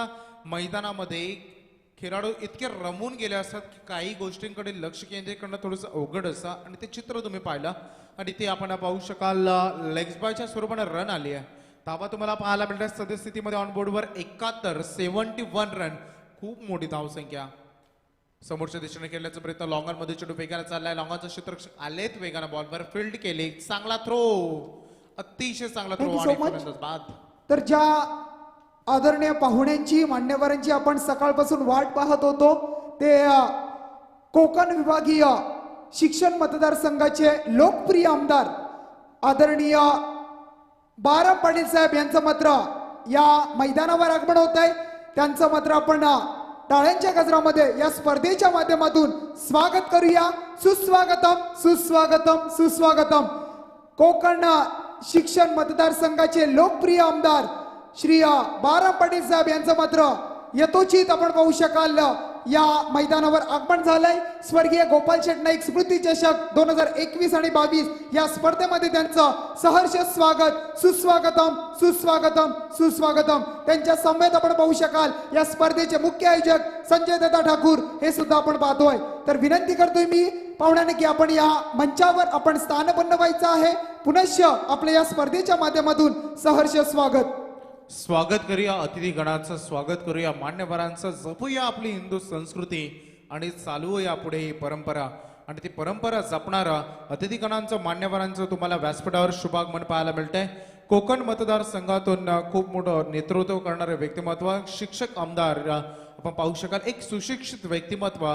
मैदानामध्ये खेळाडू इतके रमून गेले असतात की काही गोष्टींकडे लक्ष केंद्रित करणं थोडंसं अवघड असतं आणि ते चित्र तुम्ही पाहिलं आणि ते आपण पाहू शकाल. लेग्स बायच्या स्वरूपानं रन आली आहे. धावा तुम्हाला पाहायला मिळतात सद्यस्थितीमध्ये ऑनबोर्डवर 71 रन, खूप मोठी धावसंख्या. समोरच्या दिशेने खेळण्याचा प्रयत्न, लॉंगन मध्ये चेंडू वेगाने चाललाय. लॉंगनचं क्षेत्ररक्षक आलेत वेगाने बॉलवर, फील्ड केली, चांगला थ्रो, अतिशय चांगला थ्रो Thank you so आणि much. फलंदाज बाद. तर ज्या आदरणीय पाहुण्यांची मान्यवरांची आपण सकाळपासून वाट पाहत होतो ते कोकण विभागीय शिक्षण मतदारसंघाचे लोकप्रिय आमदार आदरणीय बारा पाटील साहेब यांचं मात्र या मैदानावर आगमन होत आहे. त्यांचं मात्र आपण टाळ्यांच्या गजरामध्ये या स्पर्धेच्या माध्यमातून स्वागत करूया. सुस्वागतम सुस्वागतम सुस्वागतम. कोकण शिक्षण मतदारसंघाचे लोकप्रिय आमदार श्री बारा पाटील साहेब यांचं मात्र यथोचित आपण पाहू शकाल या मैदानावर आगमन झालंय. स्वर्गीय गोपाल शेट नाईक स्मृती चषक 2021 आणि 22 या स्पर्धेमध्ये त्यांचं सहर्ष स्वागत. सुस्वागतम सुस्वागतम सुस्वागतम. त्यांच्या समवेत आपण पाहू शकाल या स्पर्धेचे मुख्य आयोजक संजय दादा ठाकूर हे सुद्धा आपण पाहतोय. तर विनंती करतोय मी पाहुण्याने की आपण या मंचावर आपण स्थानपन्न व्हायचं आहे. पुनश्च आपल्या या स्पर्धेच्या माध्यमातून सहर्ष स्वागत करूया. अतिथी गणाचं स्वागत करूया, मान्यवरांचं. जपूया आपली हिंदू संस्कृती आणि चालवूया पुढे ही परंपरा आणि ती परंपरा जपणारा अतिथीगणांचं मान्यवरांचं तुम्हाला व्यासपीठावर शुभागमन पाहायला मिळतंय. कोकण मतदारसंघातून खूप मोठं नेतृत्व करणारे व्यक्तिमत्व, शिक्षक आमदार आपण पाहू शकाल. एक सुशिक्षित व्यक्तिमत्व,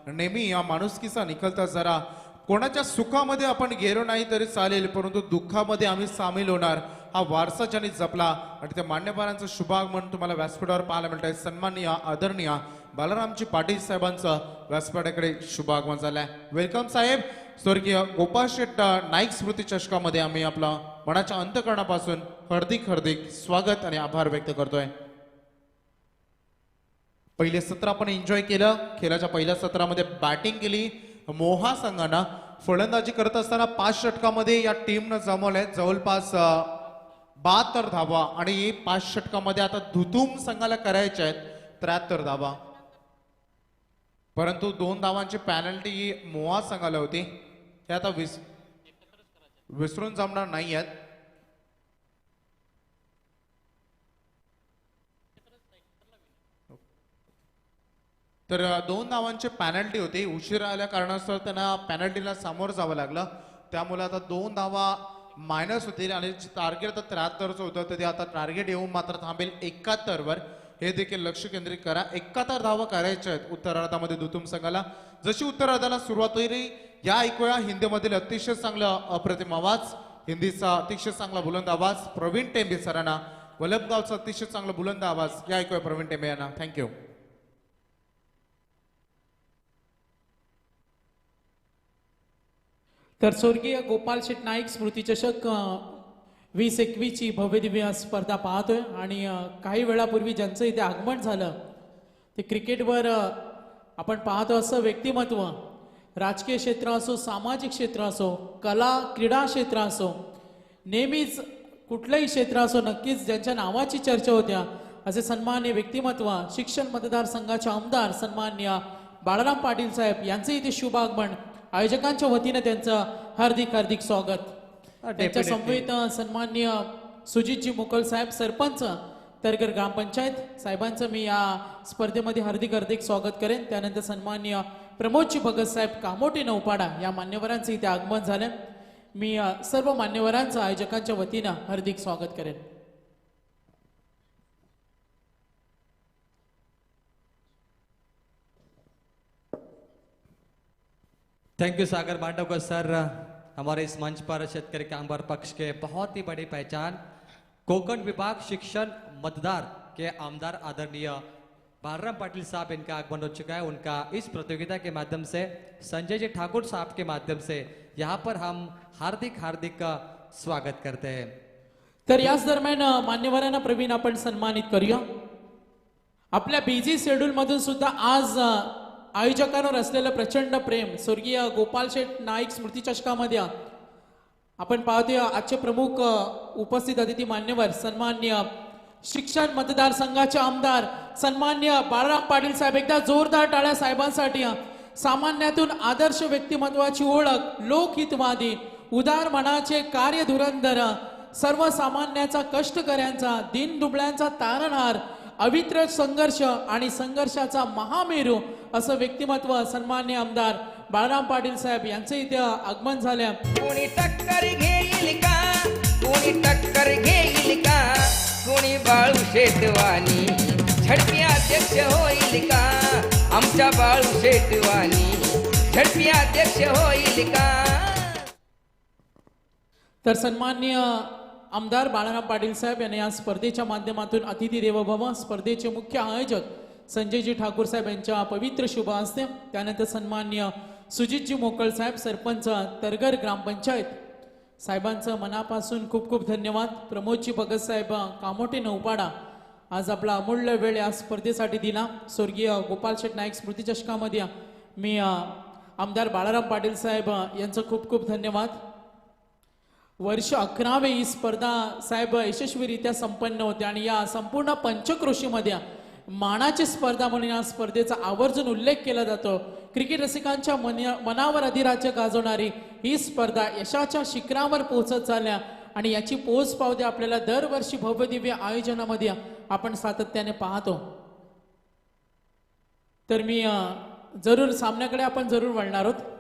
नेहमी या माणुसकीचा निखलता. जरा कोणाच्या सुखामध्ये आपण गेलो नाही तरी चालेल, परंतु दुःखामध्ये आम्ही सामील होणार, हा वारसा ज्यांनी जपला आणि त्या मान्यवरांचं शुभागमन तुम्हाला व्यासपीठावर पाहायला मिळत आहे. सन्माननीय आदरणीय बालारामजी पाटील साहेबांचं व्यासपीठाकडे शुभागमन झालंय. वेलकम साहेब. स्वर्गीय गोपाळ शेट नाईक स्मृती चषकामध्ये आम्ही आपला मनाच्या अंतःकरणापासून हार्दिक स्वागत आणि आभार व्यक्त करतोय. पहिले सत्र आपण एन्जॉय केलं. खेळाच्या पहिल्या सत्रामध्ये बॅटिंग केली मोहा संघानं. फलंदाजी करत असताना 5 षटकामध्ये या टीमनं जमवलंय जवळपास 72 धावा आणि 5 षटकामध्ये आता धुतूम संघाला करायच्या आहेत 73 धावा, परंतु 2 धावांची पॅनल्टी मोहा संघाला होती. हे आता विसरून जमणार नाही आहेत. तर 2 धावांची पॅनल्टी होती. उशीर आल्या कारणास्तव त्यांना पॅनल्टीला सामोरं जावं लागलं. त्यामुळे आता 2 धावा मायनस होतील आणि टार्गेट आता 73चं होतं, तर ते आता टार्गेट येऊन मात्र थांबेल 71 वर. हे देखील लक्ष केंद्रित करा. 71 धावा करायच्या आहेत उत्तरार्धामध्ये दुतुम संघाला. जशी उत्तरार्धाला सुरुवात होईल या ऐकूया हिंदीमधील अतिशय चांगला अप्रतिम आवाज, हिंदीचा अतिशय चांगला बुलंद आवाज प्रवीण टेंबे सरांना, वल्लभगावचा अतिशय चांगला बुलंद आवाज या ऐकूया प्रवीण टेंबे यांना. थँक्यू. तर स्वर्गीय गोपाल शेट नाईक स्मृती चषक 2021 ची भव्य दिव्य स्पर्धा पाहतोय आणि काही वेळापूर्वी ज्यांचं इथे आगमन झालं ते क्रिकेटवर आपण पाहतो असं व्यक्तिमत्व, राजकीय क्षेत्र असो, सामाजिक क्षेत्र असो, कला क्रीडा क्षेत्र असो, नेहमीच कुठलंही क्षेत्र असो, नक्कीच ज्यांच्या नावाची चर्चा होत्या असे सन्मान्य व्यक्तिमत्व शिक्षण मतदारसंघाचे आमदार सन्मान्य बाळाराम पाटील साहेब यांचे इथे शुभ आगमन. आयोजकांच्या वतीने त्यांचं हार्दिक हार्दिक स्वागत. त्यांच्या समवेत सन्मान्य सुजितजी मुकल साहेब सरपंच तरगर ग्रामपंचायत साहेबांचं मी या स्पर्धेमध्ये हार्दिक हार्दिक स्वागत करेन. त्यानंतर सन्मान्य प्रमोदजी भगत साहेब कामोटे नौपाडा या मान्यवरांचं इथे आगमन झालं. मी सर्व मान्यवरांचं आयोजकांच्या वतीनं हार्दिक स्वागत करेन. Thank you Sagar Mandavkar sir. हमारे इस मंच पर शेतकरी कामगार पक्ष के बहुत ही बड़ी पहचान कोकण विभाग शिक्षण मतदार के आमदार आदरणीय बालराम पाटिल साहब, इनका आगमन हो चुका है. उनका इस प्रतियोगिता के माध्यम से संजय जी ठाकुर साहब के माध्यम से यहाँ पर हम हार्दिक हार्दिक स्वागत करते हैं. तर याच दरम्यान मान्यवरांना प्रवीण आपण सन्मानित करूया. आपल्या बिझी शेड्यूल मधून सुद्धा आज आयोजकांवर असलेलं प्रचंड प्रेम स्वर्गीय गोपाल शेट नाईक स्मृती चषकामध्ये आपण पाहतोय. आजचे प्रमुख उपस्थित अतिथी मान्यवर सन्मान्य शिक्षण मतदारसंघाचे आमदार सन्मान्य बाळाराम पाटील साहेब. एकदा जोरदार टाळ्या साहेबांसाठी. सामान्यातून आदर्श व्यक्तिमत्वाची ओळख, लोकहितवादी, उदार मनाचे कार्य धुरंधर, सर्वसामान्याचा कष्टकऱ्यांचा दीनदुबळ्यांचा तारणहार, अवित्र संघर्ष आणि संघर्षाचा महामेरू असं व्यक्तिमत्व सन्मान्य आमदार बाळाराम पाटील साहेब यांचे इथे आगमन झाले. कोणी टक्कर घेईल का, कोणी टक्कर घेईल का, कोणी बाळू शेटवानी झडपी अध्यक्ष होईल का, आमच्या बाळू शेटवानी झडपी अध्यक्ष होईल का. तर सन्मान्य आमदार बाळाराम पाटील साहेब यांनी या स्पर्धेच्या माध्यमातून अतिथी देवो भव स्पर्धेचे मुख्य आयोजक संजयजी ठाकूर साहेब यांच्या पवित्र शुभ हस्ते, त्यानंतर सन्मान्य सुजितजी मोकळ साहेब सरपंच तरगर ग्रामपंचायत साहेबांचं मनापासून खूप खूप धन्यवाद. प्रमोदजी भगत साहेब कामोटे नौपाडा आज आपला अमूल्य वेळ या स्पर्धेसाठी दिला. स्वर्गीय गोपाल शेट नाईक स्मृती चषकामध्ये मी आमदार बाळाराम पाटील साहेब यांचं खूप खूप धन्यवाद. वर्ष 11वे ही स्पर्धा साहेब यशस्वीरित्या संपन्न होते आणि या संपूर्ण पंचक्रोशीमध्ये मानाची स्पर्धा म्हणून या स्पर्धेचा आवर्जून उल्लेख केला जातो. क्रिकेट रसिकांच्या मनावर अधिराज्य गाजवणारी ही स्पर्धा यशाच्या शिखरावर पोहोचत चालल्या आणि याची पोच पावते आपल्याला दरवर्षी भव्य दिव्य आयोजनामध्ये आपण सातत्याने पाहतो. तर मी जरूर सामन्याकडे आपण जरूर वळणार आहोत.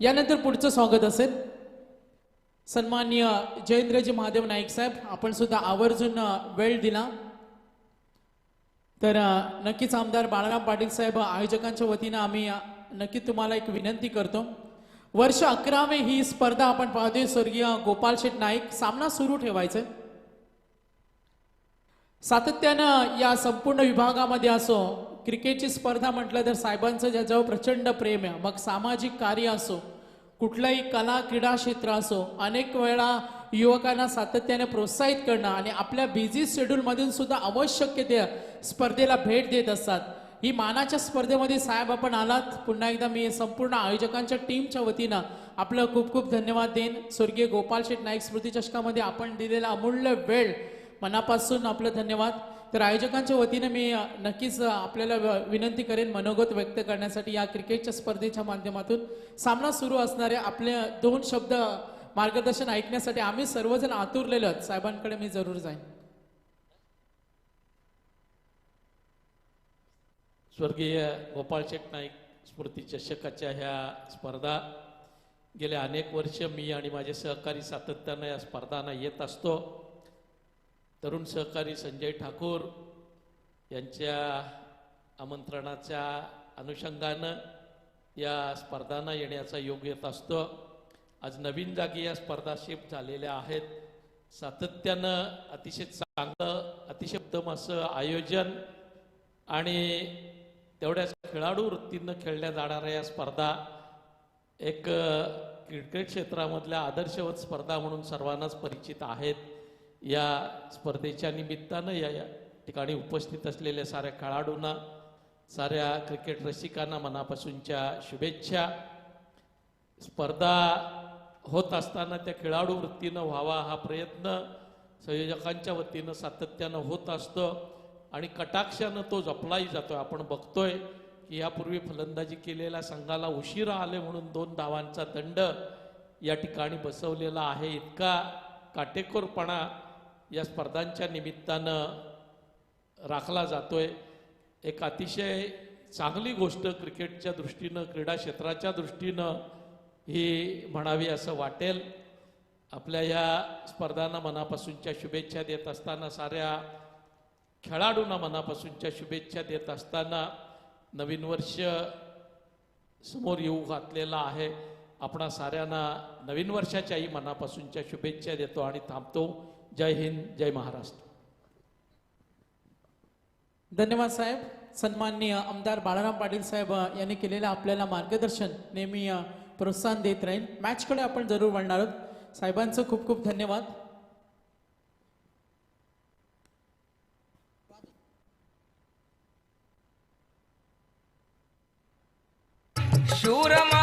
यानंतर पुढचं स्वागत असेल सन्माननीय जयेंद्रजी महादेव नाईक साहेब. आपण सुद्धा आवर्जून वेळ दिला तर नक्कीच आमदार बाळाराम पाटील साहेब आयोजकांच्या वतीनं आम्ही नक्की तुम्हाला एक विनंती करतो. वर्ष 11वे ही स्पर्धा आपण पाहतोय. स्वर्गीय गोपाल शेट नाईक सामना सुरू ठेवायचा. सातत्यानं या संपूर्ण विभागामध्ये असो, क्रिकेटची स्पर्धा म्हटलं तर साहेबांचं ज्याच्यावर प्रचंड प्रेम आहे. मग सामाजिक कार्य असो, कुठलाही कला क्रीडा क्षेत्र असो, अनेक वेळा युवकांना सातत्याने प्रोत्साहित करणं आणि आपल्या बिझी शेड्यूलमधून सुद्धा आवश्यक त्या स्पर्धेला भेट देत असतात. ही मानाच्या स्पर्धेमध्ये साहेब आपण आलात. पुन्हा एकदा मी संपूर्ण आयोजकांच्या टीमच्या वतीनं आपलं खूप खूप धन्यवाद देईन. स्वर्गीय गोपाल शेट नाईक स्मृती चषकामध्ये आपण दिलेला अमूल्य वेळ मनापासून आपलं धन्यवाद. तर आयोजकांच्या वतीने मी नक्कीच आपल्याला विनंती करेन मनोगत व्यक्त करण्यासाठी या क्रिकेटच्या स्पर्धेच्या माध्यमातून सामना सुरू असणारे आपले 2 शब्द मार्गदर्शन ऐकण्यासाठी आम्ही सर्वजण आतुरलेलो आहोत. साहेबांकडे मी जरूर जाईन. स्वर्गीय गोपाळ शेट नाईक स्मृती चषकाच्या ह्या स्पर्धा गेल्या अनेक वर्ष मी आणि माझे सहकारी सातत्यानं या स्पर्धांना येत असतो. तरुण सहकारी संजय ठाकूर यांच्या आमंत्रणाच्या अनुषंगानं या स्पर्धांना येण्याचा योग येत असतो. आज नवीन जागी या स्पर्धा शिफ्ट झालेल्या आहेत. सातत्यानं अतिशय चांगलं अतिशय उत्तम असं आयोजन आणि तेवढ्याच खेळाडू वृत्तीनं खेळल्या जाणाऱ्या या स्पर्धा एक क्रिकेट क्षेत्रामधल्या आदर्शवत स्पर्धा म्हणून सर्वांनाच परिचित आहेत. या स्पर्धेच्या निमित्तानं या ठिकाणी उपस्थित असलेल्या साऱ्या खेळाडूंना साऱ्या क्रिकेट रसिकांना मनापासूनच्या शुभेच्छा. स्पर्धा होत असताना त्या खेळाडू वृत्तीनं व्हावा हा प्रयत्न संयोजकांच्या वतीनं सातत्यानं होत असतो आणि कटाक्षानं तो जपलाही जातोय. आपण बघतोय की यापूर्वी फलंदाजी केलेल्या संघाला उशिरा आले म्हणून 2 धावांचा दंड या ठिकाणी बसवलेला आहे. इतका काटेकोरपणा या स्पर्धांच्या निमित्तानं राखला जातोय. एक अतिशय चांगली गोष्ट क्रिकेटच्या दृष्टीनं क्रीडा क्षेत्राच्या दृष्टीनं ही म्हणावी असं वाटेल. आपल्या या स्पर्धांना मनापासूनच्या शुभेच्छा देत असताना साऱ्या खेळाडूंना मनापासूनच्या शुभेच्छा देत असताना नवीन वर्ष समोर येऊ घातलेला आहे. आपणा साऱ्यांना नवीन वर्षाच्याही मनापासूनच्या शुभेच्छा देतो आणि थांबतो. जय हिंद, जय महाराष्ट्र. धन्यवाद साहेब. सन्माननीय आमदार बाळाराम पाटील साहेब यांनी केलेलं आपल्याला मार्गदर्शन नेहमी प्रोत्साहन देत राहील. मॅचकडे आपण जरूर वळणार आहोत. साहेबांचं खूप खूप धन्यवाद. शूरमा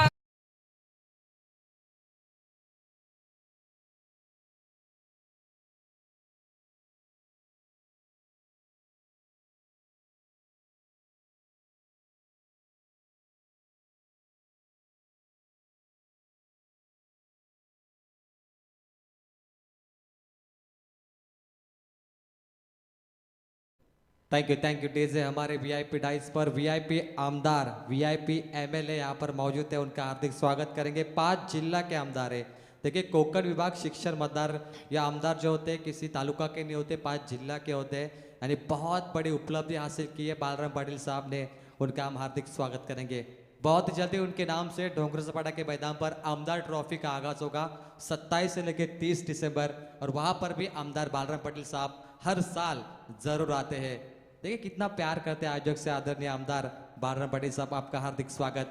थैंक यू डीजे. हमारे वीआईपी डाइस पर वीआईपी आमदार वीआईपी एमएलए यहाँ पर मौजूद है. उनका हार्दिक स्वागत करेंगे. 5 जिला के आमदार है. देखिए कोकण विभाग शिक्षण मतदार या आमदार जो होते हैं किसी तालुका के नहीं होते, 5 जिला के होते हैं. यानी बहुत बड़ी उपलब्धि हासिल की है बालराम पाटिल साहब ने. उनका हम हार्दिक स्वागत करेंगे. बहुत ही जल्दी उनके नाम से डोंगर सपाटा के मैदान पर आमदार ट्रॉफी का आगाज होगा 27 से लेकर 30 दिसंबर. और वहाँ पर भी आमदार बालराम पाटिल साहब हर साल जरूर आते हैं. देखिए कितना प्यार करते हैं आयोजक से आदरणीय आमदार बालराम पाटिल साहब. आपका हार्दिक स्वागत.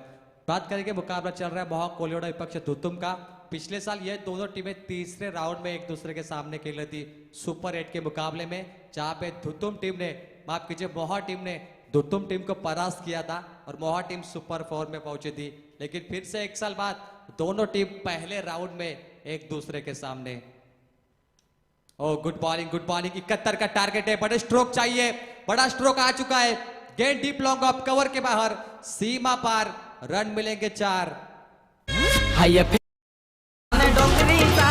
बात करेंगे मुकाबला चल रहा है मोहक कोलियोड़ा विपक्ष धुतुम का. पिछले साल ये दोनों टीमें तीसरे राउंड में एक दूसरे के सामने खेल रही थी सुपर 8 के मुकाबले में, जहां पे धुतुम टीम ने माफ कीजिए मोहा टीम ने धुतुम टीम को परास्त किया था और मोहा टीम सुपर 4 में पहुंची थी. लेकिन फिर से 1 साल बाद दोनों टीम पहले राउंड में एक दूसरे के सामने. ओ गुड बॉलिंग 71 का टारगेट है. बड़े स्ट्रोक चाहिए. बड़ा स्ट्रोक आ चुका है. गेंद डीप लॉन्ग ऑफ कवर के बाहर सीमा पार. रन मिलेंगे 4. डोंगरीचा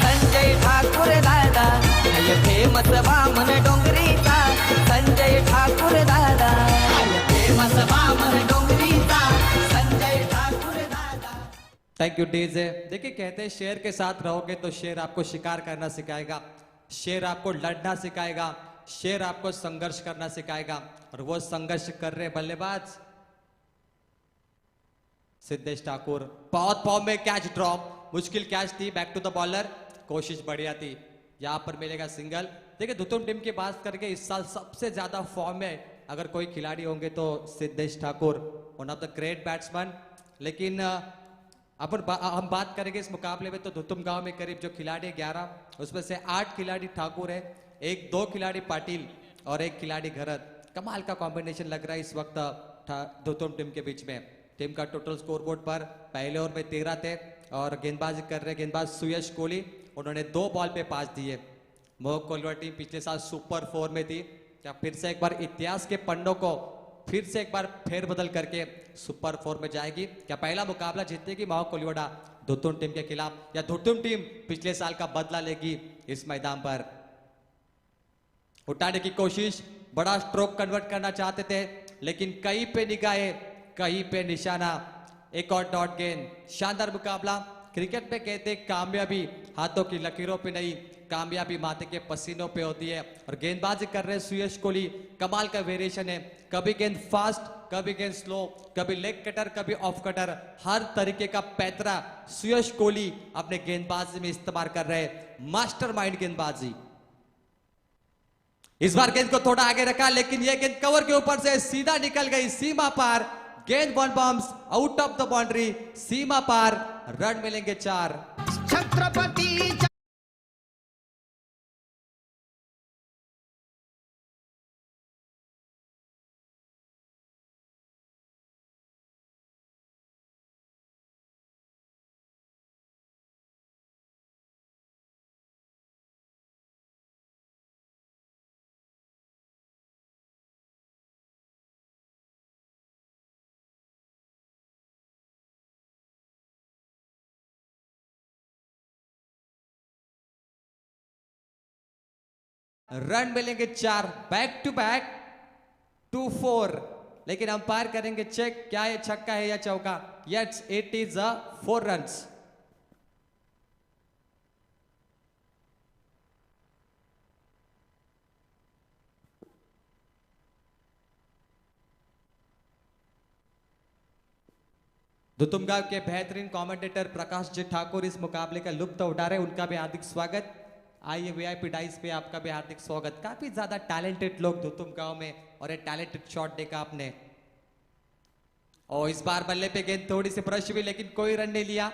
संजय ठाकूर दादा, फेमस वामन डोंगरीचा संजय ठाकूर दादा, फेमस वामन डोंगरीचा संजय ठाकूर दादा. Thank you DJ. देखिए कहते हैं शेर के साथ रहोगे तो शेर आपको शिकार करना सिखाएगा, शेर आपको लड़ना सिखाएगा, शेर आपको संघर्ष करना सिखाएगा. और वो संघर्ष कर रहे बल्लेबाज सिद्धेश ठाकुर. बहुत फॉर्म में कैच ड्रॉप, मुश्किल कैच थी. बैक टू द बॉलर, कोशिश बढ़िया थी. यहां पर मिलेगा सिंगल. देखिए धुतुम टीम की बात करके इस साल सबसे ज्यादा फॉर्म में अगर कोई खिलाड़ी होंगे तो Siddhesh Thakur, one of the great batsman. लेकिन हम बात करेंगे इस मुकाबले में तो धुतुम गांव में करीब जो खिलाड़ी 11, उसमें से 8 खिलाड़ी ठाकुर है, 2 खिलाड़ी पाटिल और 1 खिलाड़ी घरत. कमाल का कॉम्बिनेशन लग रहा है इस वक्त धुतुम टीम के बीच में. टीम का टोटल स्कोरबोर्ड पर पहले ओवर में 13 थे और गेंदबाजी कर रहे गेंदबाज सुयश कोहली. उन्होंने 2 बॉल पे 5 दिए. मोहक कोलियोड़ा टीम पिछले साल सुपर 4 में थी. क्या फिर से एक बार इतिहास के पन्नों को फिर से एक बार फेरबदल करके सुपर 4 में जाएगी? क्या पहला मुकाबला जीतेगी मोहक कोलियोड़ा धुतुम टीम के खिलाफ, या धुतुम टीम पिछले साल का बदला लेगी इस मैदान पर? उठाने की कोशिश, बड़ा स्ट्रोक कन्वर्ट करना चाहते थे लेकिन कहीं पे निगाहें, कहीं पे निशाना. एक और डॉट गेंद. शानदार मुकाबला. क्रिकेट में कहते कामयाबी हाथों की लकीरों पे नहीं, कामयाबी माथे के पसीनों पे होती है। और गेंदबाजी कर रहे सुयश कोहली, कमाल का वेरिएशन है, कभी गेंद फास्ट, कभी गेंद स्लो, कभी लेग कटर, कभी ऑफ कटर, हर तरीके का पैतरा सुयश कोहली अपने गेंदबाजी में इस्तेमाल कर रहे हैं। मास्टरमाइंड गेंदबाजी। इस बार गेंद को थोड़ा आगे रखा, लेकिन यह गेंद कवर के ऊपर से सीधा निकल गई सीमा पार। गेंद one bounce out of the boundary, सीमा पार, रन मिलेंगे 4। छत्रपती रन मिलेंगे 4, बैक टू बैक 2-4। लेकिन अंपायर करेंगे चेक, क्या ये छक्का है या चौका। Yes, it is 4 runs. Dutumgaon के बेहतरीन कमेंटेटर प्रकाश जी ठाकुर इस मुकाबले का लुत्फ उठा रहे हैं, उनका भी हार्दिक स्वागत। आइए वीआईपी डाइस पे आपका भी हार्दिक स्वागत। काफी ज्यादा टैलेंटेड लोग दुतुमगांव में, और एक टैलेंटेड शॉट देखा आपने। और इस बार बल्ले पे गेंद थोड़ी सी ब्रश हुई, लेकिन कोई रन नहीं लिया।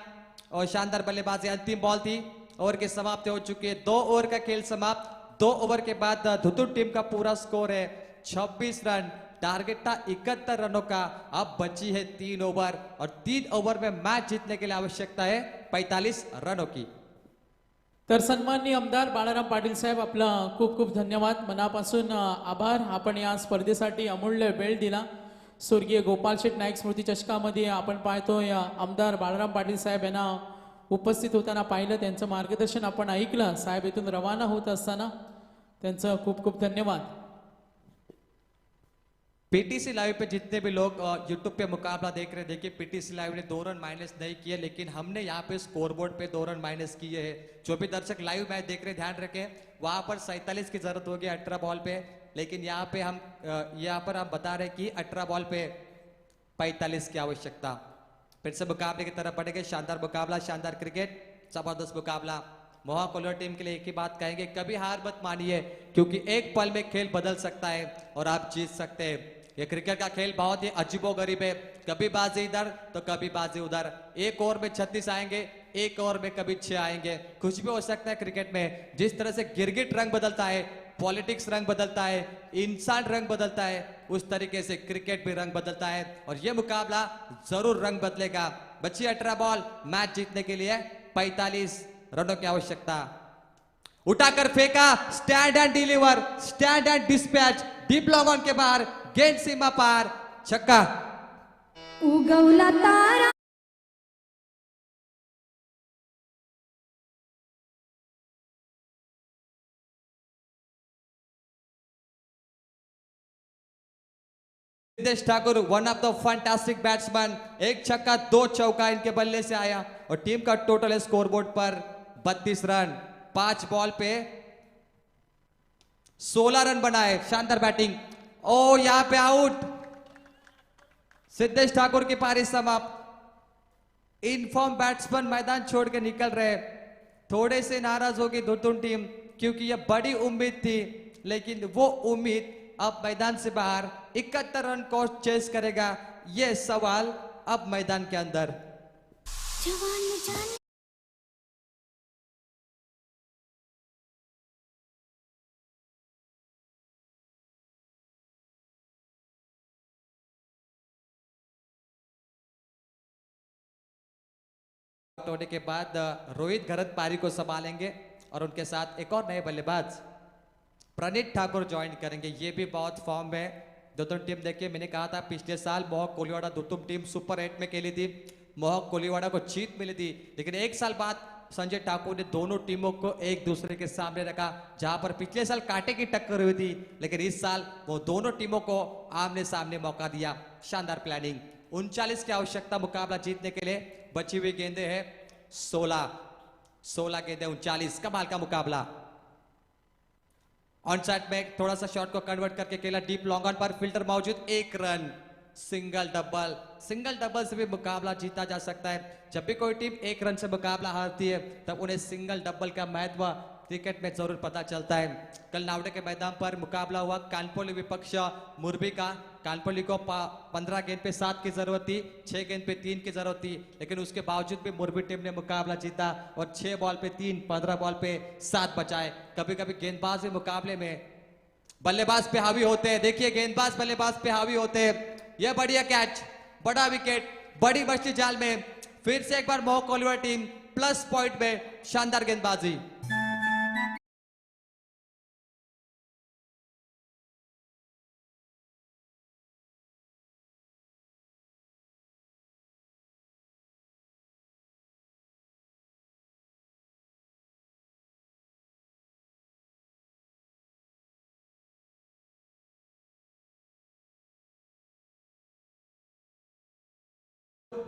और शानदार बल्लेबाजी, अंतिम बॉल थी, ओवर के समाप्त हो चुके हैं। 2 ओवर का खेल समाप्त। 2 ओवर के बाद धुतुर टीम का पूरा स्कोर है 26 रन। टारगेट था 71 रनों का, अब बची है 3 ओवर, और 3 ओवर में मैच जीतने के लिए आवश्यकता है 45 रनों की। तर सन्माननीय आमदार बाळाराम पाटील साहेब, आपला खूप खूप धन्यवाद, मनापासून आभार. आपण या स्पर्धेसाठी अमूल्य वेळ दिला. स्वर्गीय गोपाल शेठ नाईक स्मृती चषकामध्ये आपण पाहतोय आमदार बाळाराम पाटील साहेब यांना उपस्थित होताना पाहिलं, त्यांचं मार्गदर्शन आपण ऐकलं. साहेब इथून रवाना होत असताना त्यांचं खूप खूप धन्यवाद. पीटीसी लाइव पे जितने भी लोग यूट्यूब पे मुकाबला देख रहे हैं, देखिए पीटीसी लाइव ने 2 रन माइनस नहीं किए, लेकिन हमने यहाँ पे स्कोरबोर्ड पे 2 रन माइनस किए हैं। जो भी दर्शक लाइव मैच देख रहे हैं, ध्यान रखें, वहां पर 47 की जरूरत होगी 18 बॉल पे, लेकिन यहाँ पे हम बता रहे हैं कि 18 बॉल पे 45 की आवश्यकता। फिर से मुकाबले की तरफ बढ़ेंगे। शानदार मुकाबला, शानदार क्रिकेट, जबरदस्त मुकाबला। मोहा कोल्हार टीम के लिए एक ही बात कहेंगे, कभी हार मत मानिए, क्योंकि एक पल में खेल बदल सकता है और आप जीत सकते हैं। ये क्रिकेट का खेल बहुत ही अजीबोगरीब है, कभी बाजी इधर तो कभी बाजी उधर। एक ओवर में 36 आएंगे, एक ओवर में कभी 6 आएंगे, कुछ भी हो सकता है क्रिकेट में। जिस तरह से गिरगिट रंग बदलता है, पॉलिटिक्स रंग बदलता है, इंसान रंग बदलता है, उस तरीके से क्रिकेट भी रंग बदलता है, और ये मुकाबला जरूर रंग बदलेगा। बची 18 बॉल, मैच जीतने के लिए 45 रनों की आवश्यकता। उठाकर फेंका, stand and deliver, stand and dispatch, deep long on के बाहर, गेंद सीमा पार, छक्का। उगवला तारा Siddhesh Thakur, one of the fantastic batsman, एक छक्का 2 चौका इनके बल्ले से आया, और टीम का टोटल है स्कोरबोर्ड पर 32 रन। 5 बॉल पे 16 रन बनाए, शानदार बैटिंग। ओ यहां पे आउट, सिद्धेश ठाकुर की पारी समाप्त। इनफॉर्म बैट्समैन मैदान छोड़ के निकल रहे, थोड़े से नाराज होगी दुतुन टीम, क्योंकि यह बड़ी उम्मीद थी, लेकिन वो उम्मीद अब मैदान से बाहर। 71 रन को चेस करेगा ये सवाल अब मैदान के अंदर। जवान जान होने के बाद रोहित घरत पारी को संभालेंगे, और उनके साथ एक और नए बल्लेबाज प्रणीत ठाकुर ज्वाइन करेंगे। ये भी बहुत फॉर्म में दुतुम टीम। देखिए, मैंने कहा था पिछले साल मोहक कोलीवाड़ा दुतुम टीम सुपर 8 में खेली थी, मोहक कोलीवाड़ा को जीत मिली थी, लेकिन एक साल बाद संजय ठाकुर ने दोनों टीमों को एक दूसरे के सामने रखा। जहां पर पिछले साल कांटे की टक्कर हुई थी, लेकिन इस साल वो दोनों टीमों को आमने सामने मौका दिया। शानदार प्लानिंग। 39 की आवश्यकता मुकाबला जीतने के लिए। बची हुई गेंदे हैं 16 गेंदे, 39। कमाल का मुकाबला। ऑन साइड में थोड़ा सा शॉट को कन्वर्ट करके खेला deep long on per, fielder मौजूद, 1 रन। सिंगल डबल से भी मुकाबला जीता जा सकता है। जब भी कोई टीम 1 रन से मुकाबला हारती है तब उन्हें सिंगल डबल का महत्व क्रिकेट में जरूर पता चलता है। कल नावड़े के मैदान पर मुकाबला हुआ कानपोली विपक्ष मुरबी का। कानपोली को 15 गेंद पे 7 की जरूरत थी, 6 गेंद पे 3 की जरूरत थी, लेकिन उसके बावजूद भी मुरबी टीम ने मुकाबला जीता और 6 बॉल पे 3, 15 बॉल पे 7 बचाए। कभी कभी गेंदबाज मुकाबले में बल्लेबाज पे हावी होते हैं। देखिए गेंदबाज बल्लेबाज पे हावी होते हैं। यह बढ़िया कैच, बड़ा विकेट, बड़ी मछली जाल में। फिर से एक बार मोह कोहलीवाला टीम प्लस पॉइंट में, शानदार गेंदबाजी।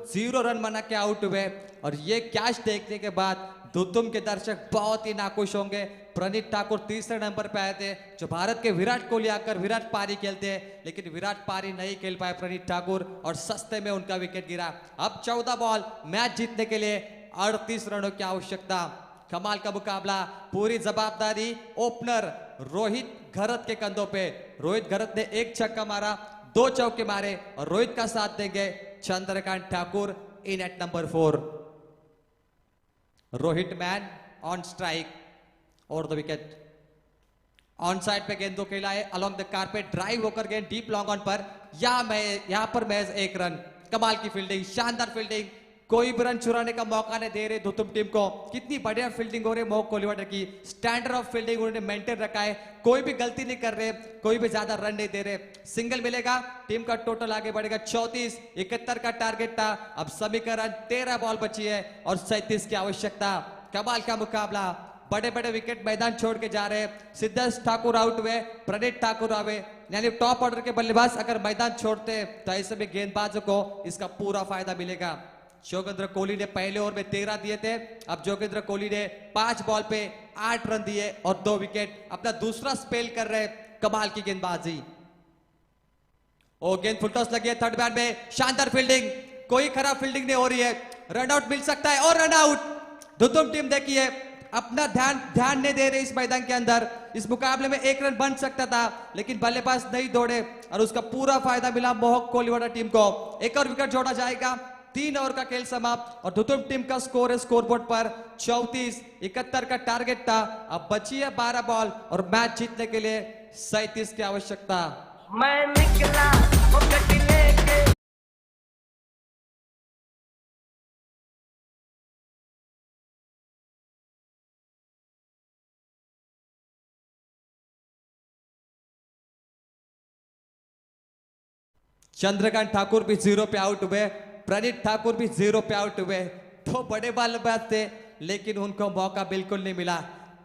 जीरो रन बना के आउट हुए और ये कैच देखने के बाद दुतुम के दर्शक बहुत ही नाखुश होंगे। प्रणीत ठाकुर तीसरे नंबर पे आए थे, जो भारत के विराट कोहली आकर विराट पारी खेलते हैं, लेकिन विराट पारी नहीं खेल पाए प्रणीत ठाकुर और सस्ते में उनका विकेट गिरा। अब 14 बॉल, मैच जीतने के लिए 38 रनों की आवश्यकता। कमाल का मुकाबला, पूरी जवाबदारी ओपनर रोहित घरत के कंधों पे। रोहित घरत ने 1 छक्का मारा, 2 चौके मारे और रोहित का साथ देंगे Chandrakant Thakur in at number 4। Rohit man on strike और द विकेट। ऑन साइड पे गेंद को खेला है, अलोंग द कारपेट ड्राइव होकर गेंद डीप लॉन्ग ऑन पर। यहां पर महज 1 रन। कमाल की फील्डिंग, शानदार फील्डिंग, कोई भी रन चुराने का मौका नहीं दे रहे दुतुम टीम को। कितनी बढ़िया फील्डिंग हो रही है मोह कोहलीवाला की। स्टैंडर्ड ऑफ फील्डिंग उन्होंने मेंटेन रखा है, कोई भी गलती नहीं कर रहे, कोई भी ज्यादा रन नहीं दे रहे। सिंगल मिलेगा, टीम का टोटल आगे बढ़ेगा 34। 71 का टारगेट था, अब समीकरण 13 बॉल बची है और 37 की आवश्यकता। कमाल का मुकाबला, बड़े बड़े विकेट मैदान छोड़ के जा रहे हैं। सिद्धेश ठाकुर आउट हुए, प्रणीत ठाकुर आवे, यानी टॉप ऑर्डर के बल्लेबाज अगर मैदान छोड़ते तो ऐसे में गेंदबाजों को इसका पूरा फायदा मिलेगा। जोगेंद्र कोहली ने पहले ओवर में 13 दिए थे, अब जोगेंद्र कोहली ने 5 बॉल पे 8 रन दिए और 2 विकेट। अपना दूसरा स्पेल कर रहे, कमाल की गेंदबाजी। और गेंद फुलटॉस लगी है थर्ड बैट में, शानदार फील्डिंग, कोई खराब फील्डिंग नहीं हो रही है। रन आउट मिल सकता है और रन आउट। दुतुम टीम देखिए अपना ध्यान नहीं दे रहे इस मैदान के अंदर। इस मुकाबले में 1 रन बन सकता था, लेकिन बल्लेबाज नहीं दौड़े और उसका पूरा फायदा मिला मोह कोहलीवाला टीम को। एक और विकेट जोड़ा जाएगा, 3 ओवर का खेल समाप्त और दुतुम टीम का स्कोर है स्कोरबोर्ड पर 34। 71 का टारगेट था, अब बची है 12 बॉल और मैच जीतने के लिए 37 की आवश्यकता। मैं निकला पॉकेट लेके। चंद्रकांत ठाकुर भी 0 पे आउट हुए, प्रणीत ठाकुर भी 0 पे आउट हुए। तो बड़े बल्लेबाज थे लेकिन उनको मौका बिल्कुल नहीं मिला।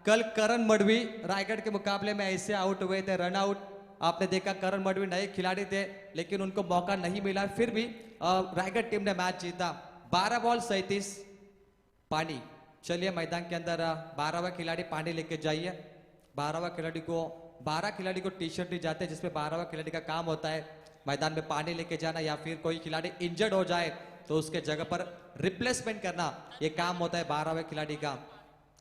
कल करण मडवी रायगढ़ के मुकाबले में ऐसे आउट हुए थे, रन आउट। आपने देखा करण मडवी नए खिलाड़ी थे लेकिन उनको मौका नहीं मिला, फिर भी रायगढ़ टीम ने मैच जीता। 12 बॉल 37 पानी। चलिए मैदान के अंदर 12वां खिलाड़ी पानी लेके जाइए। 12 खिलाड़ी को टी शर्ट दी जाते हैं जिसमें 12वां खिलाड़ी का काम होता है मैदान में पानी लेके जाना, या फिर कोई खिलाड़ी इंजर्ड हो जाए तो उसके जगह पर रिप्लेसमेंट करना, ये काम होता है 12वें खिलाड़ी का।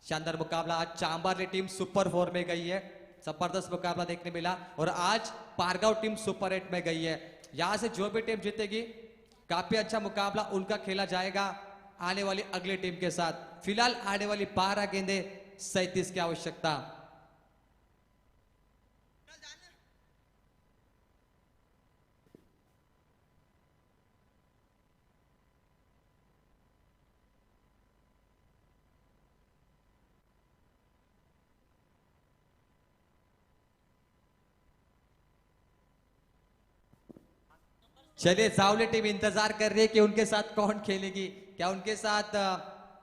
शानदार मुकाबला, आज चांबारली टीम सुपर 4 में गई है, जबरदस्त मुकाबला देखने मिला। और आज पारगांव टीम सुपर 8 में गई है। यहां से जो भी टीम जीतेगी काफी अच्छा मुकाबला उनका खेला जाएगा आने वाली अगली टीम के साथ। फिलहाल आने वाली 12 गेंदे 37 की आवश्यकता। चलिए जावली टीम इंतजार कर रही है कि उनके साथ कौन खेलेगी। क्या उनके साथ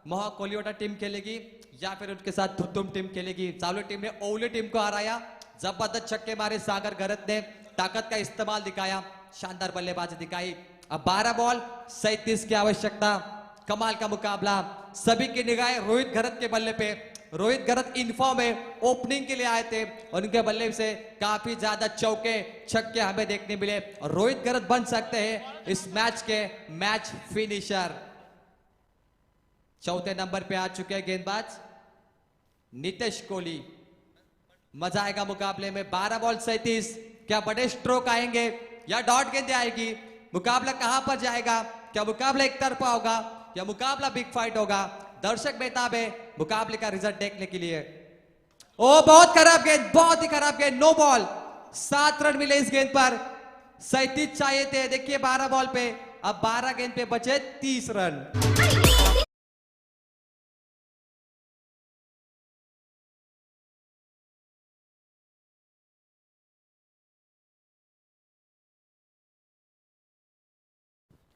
मोह कोहलीवाला टीम खेलेगी या फिर उनके साथ धुतुम टीम खेलेगी। जावली टीम ने ओवली टीम को हराया, जबरदस्त छक्के मारे सागर घरत ने, ताकत का इस्तेमाल दिखाया, शानदार बल्लेबाजी दिखाई। अब 12 बॉल 37 की आवश्यकता। कमाल का मुकाबला, सभी की निगाहें रोहित घरत के बल्ले पे। रोहित गरत इनफॉर्म है, ओपनिंग के लिए आए थे और उनके बल्ले से काफी ज्यादा चौके छक्के हमें देखने मिले और रोहित गरत बन सकते हैं इस मैच के मैच फिनिशर। चौथे नंबर पे आ चुके हैं गेंदबाज नितेश कोहली। मजा आएगा मुकाबले में। 12 बॉल 37। क्या बड़े स्ट्रोक आएंगे या डॉट गेंदें आएगी? मुकाबला कहां पर जाएगा? क्या मुकाबला एक तरफा होगा या मुकाबला बिग फाइट होगा? दर्शक बेताब है मुकाबले का रिजल्ट देखने के लिए। ओ बहुत खराब गेंद, बहुत ही खराब गेंद। No ball. 7 रन मिले इस गेंद पर। 37 चाहिए थे। देखिए 12 बॉल पे, अब 12 गेंद पे बचे 30 रन।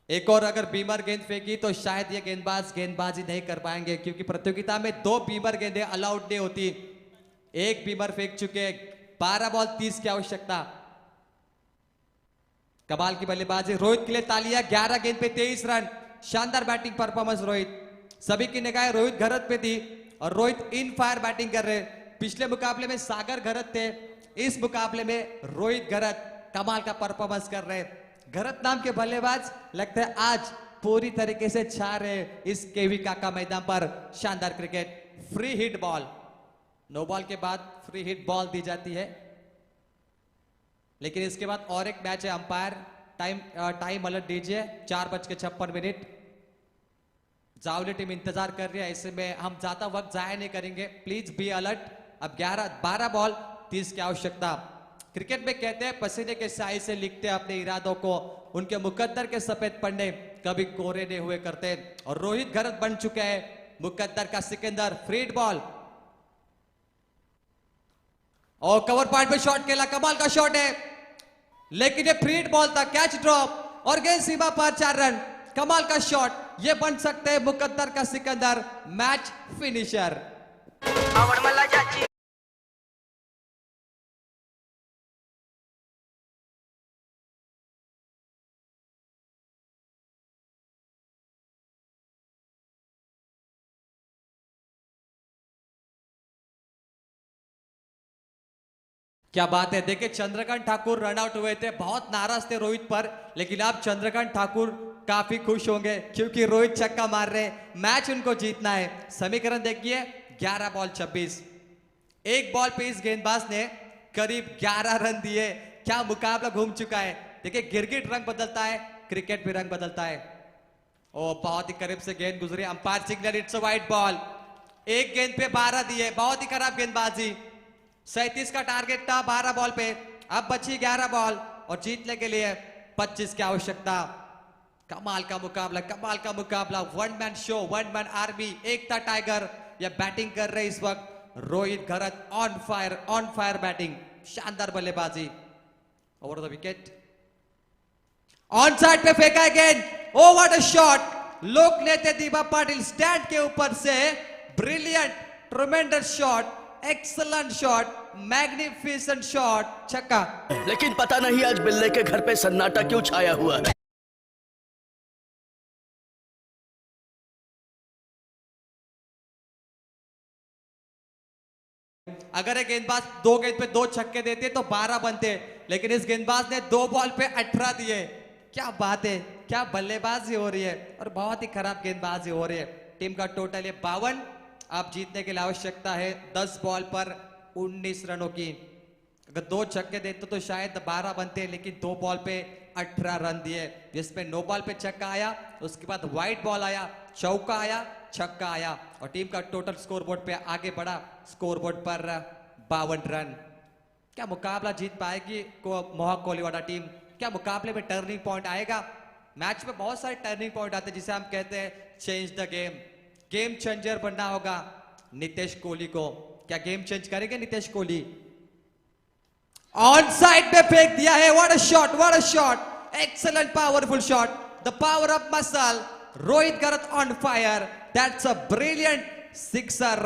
एक और अगर बीमर गेंद फेंकी तो शायद ये गेंदबाज गेंदबाजी नहीं कर पाएंगे, क्योंकि प्रतियोगिता में 2 बीमर गेंदें अलाउड नहीं होती। एक बीमर फेंक चुके। 12 बॉल 30 की आवश्यकता। कमाल की बल्लेबाजी रोहित के लिए तालियां। 11 गेंद पे 23 रन। शानदार बैटिंग परफॉर्मेंस रोहित। सभी की निगाहें रोहित घरत पे थी और रोहित इन फायर बैटिंग कर रहे। पिछले मुकाबले में सागर घरत थे, इस मुकाबले में रोहित घरत कमाल का परफॉर्मेंस कर रहे। घरत नाम के बल्लेबाज लगता है आज पूरी तरीके से छा रहे इस केवी काका मैदान पर। शानदार cricket. Free hit ball. No ball के बाद फ्री हिट बॉल दी जाती है, लेकिन इसके बाद और एक मैच है। अंपायर टाइम अलर्ट दीजिए। 4:56। जावली टीम इंतजार कर रही है, ऐसे में हम ज्यादा वक्त जाया नहीं करेंगे। Please be alert. अब 12 बॉल 30 की आवश्यकता। क्रिकेट में कहते हैं पसीने के स्याही से लिखते हैं अपने इरादों को, उनके मुकद्दर के सफेद पन्ने कभी कोरे नहीं हुए करते। और रोहित घरत बन चुके हैं मुकद्दर का सिकंदर। फ्री बॉल और कवर पॉइंट पे शॉट खेला। कमाल का शॉट है, लेकिन ये फ्री बॉल था। कैच ड्रॉप और गेंद सीमा पर 4 रन। कमाल का शॉट। ये बन सकते हैं मुकद्दर का सिकंदर मैच फिनिशर। क्या बात है। देखिए चंद्रकांत ठाकुर रन आउट हुए थे, बहुत नाराज थे रोहित पर, लेकिन अब चंद्रकांत ठाकुर काफी खुश होंगे क्योंकि रोहित छक्का मार रहे। मैच उनको जीतना है। समीकरण देखिए 11 बॉल 26। एक बॉल पे इस गेंदबाज ने करीब 11 रन दिए। क्या मुकाबला घूम चुका है। देखिए गिरगिट रंग बदलता है, क्रिकेट भी रंग बदलता है। ओ बहुत ही करीब से गेंद गुजरी। Umpire signal it's a wide ball. एक गेंद पे 12 दिए, बहुत ही खराब गेंदबाजी। 37 का टारगेट था 12 बॉल पे, अब बची 11 बॉल और जीतने के लिए 25 की आवश्यकता। कमाल का मुकाबला, कमाल का मुकाबला। 1 मैन शो, 1 मैन आर्मी। एक था टाइगर, या बैटिंग कर रहे इस वक्त Rohit Gharat. On fire batting. शानदार बल्लेबाजी। Over the wicket. On side पे फेंका गेंद। Oh what a shot. लोक नेते दीपा पाटिल स्टैंड के ऊपर से brilliant tremendous shot, excellent shot, magnificent shot, छक्का। लेकिन पता नहीं आज बिल्ले के घर पे सन्नाटा क्यों छाया हुआ है। अगर एक गेंदबाज 2 गेंद पे 2 छक्के देते तो 12 बनते, लेकिन इस गेंदबाज ने 2 बॉल पे 18 दिए। क्या बात है, क्या बल्लेबाजी हो रही है और बहुत ही खराब गेंदबाजी हो रही है। टीम का टोटल है 52। आप जीतने के लिए आवश्यकता है 10 बॉल पर 19 रनों की। अगर 2 छक्के देते तो शायद 12 बनते, लेकिन 2 बॉल पे 18 रन दिए, जिसमें नो बॉल पे छक्का आया, उसके बाद वाइट बॉल आया, चौका आया, छक्का आया और टीम का टोटल स्कोरबोर्ड पे आगे बढ़ा। स्कोरबोर्ड पर 52 रन। क्या मुकाबला जीत पाएगी मोहक कोहलीवाला टीम? क्या मुकाबले में टर्निंग पॉइंट आएगा? मैच में बहुत सारे टर्निंग पॉइंट आते हैं जिसे हम कहते हैं change the game. Game changer बनना होगा नितेश कोहली को। क्या गेम चेंज करेंगे नितेश कोहली? ऑन साइड पे फेंक दिया है। What a shot, what a shot. Excellent powerful shot. The power of muscle. Rohit Gharat on fire. That's a brilliant sixer.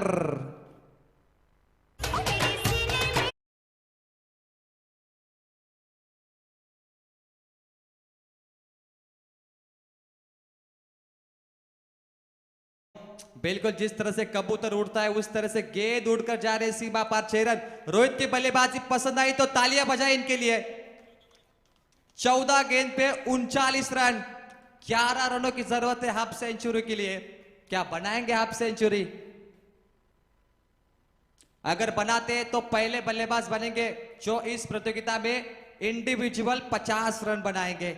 बिल्कुल जिस तरह से कबूतर उड़ता है उस तरह से गेंद उड़कर जा रहे सीमा पार 6 रन। रोहित की बल्लेबाजी पसंद आई तो तालियां बजाएं इनके लिए। 14 गेंद पे 39 रन, 11 रनों की जरूरत है हाफ सेंचुरी के लिए। क्या बनाएंगे हाफ सेंचुरी? अगर बनाते तो पहले बल्लेबाज बनेंगे जो इस प्रतियोगिता में इंडिविजुअल 50 रन बनाएंगे।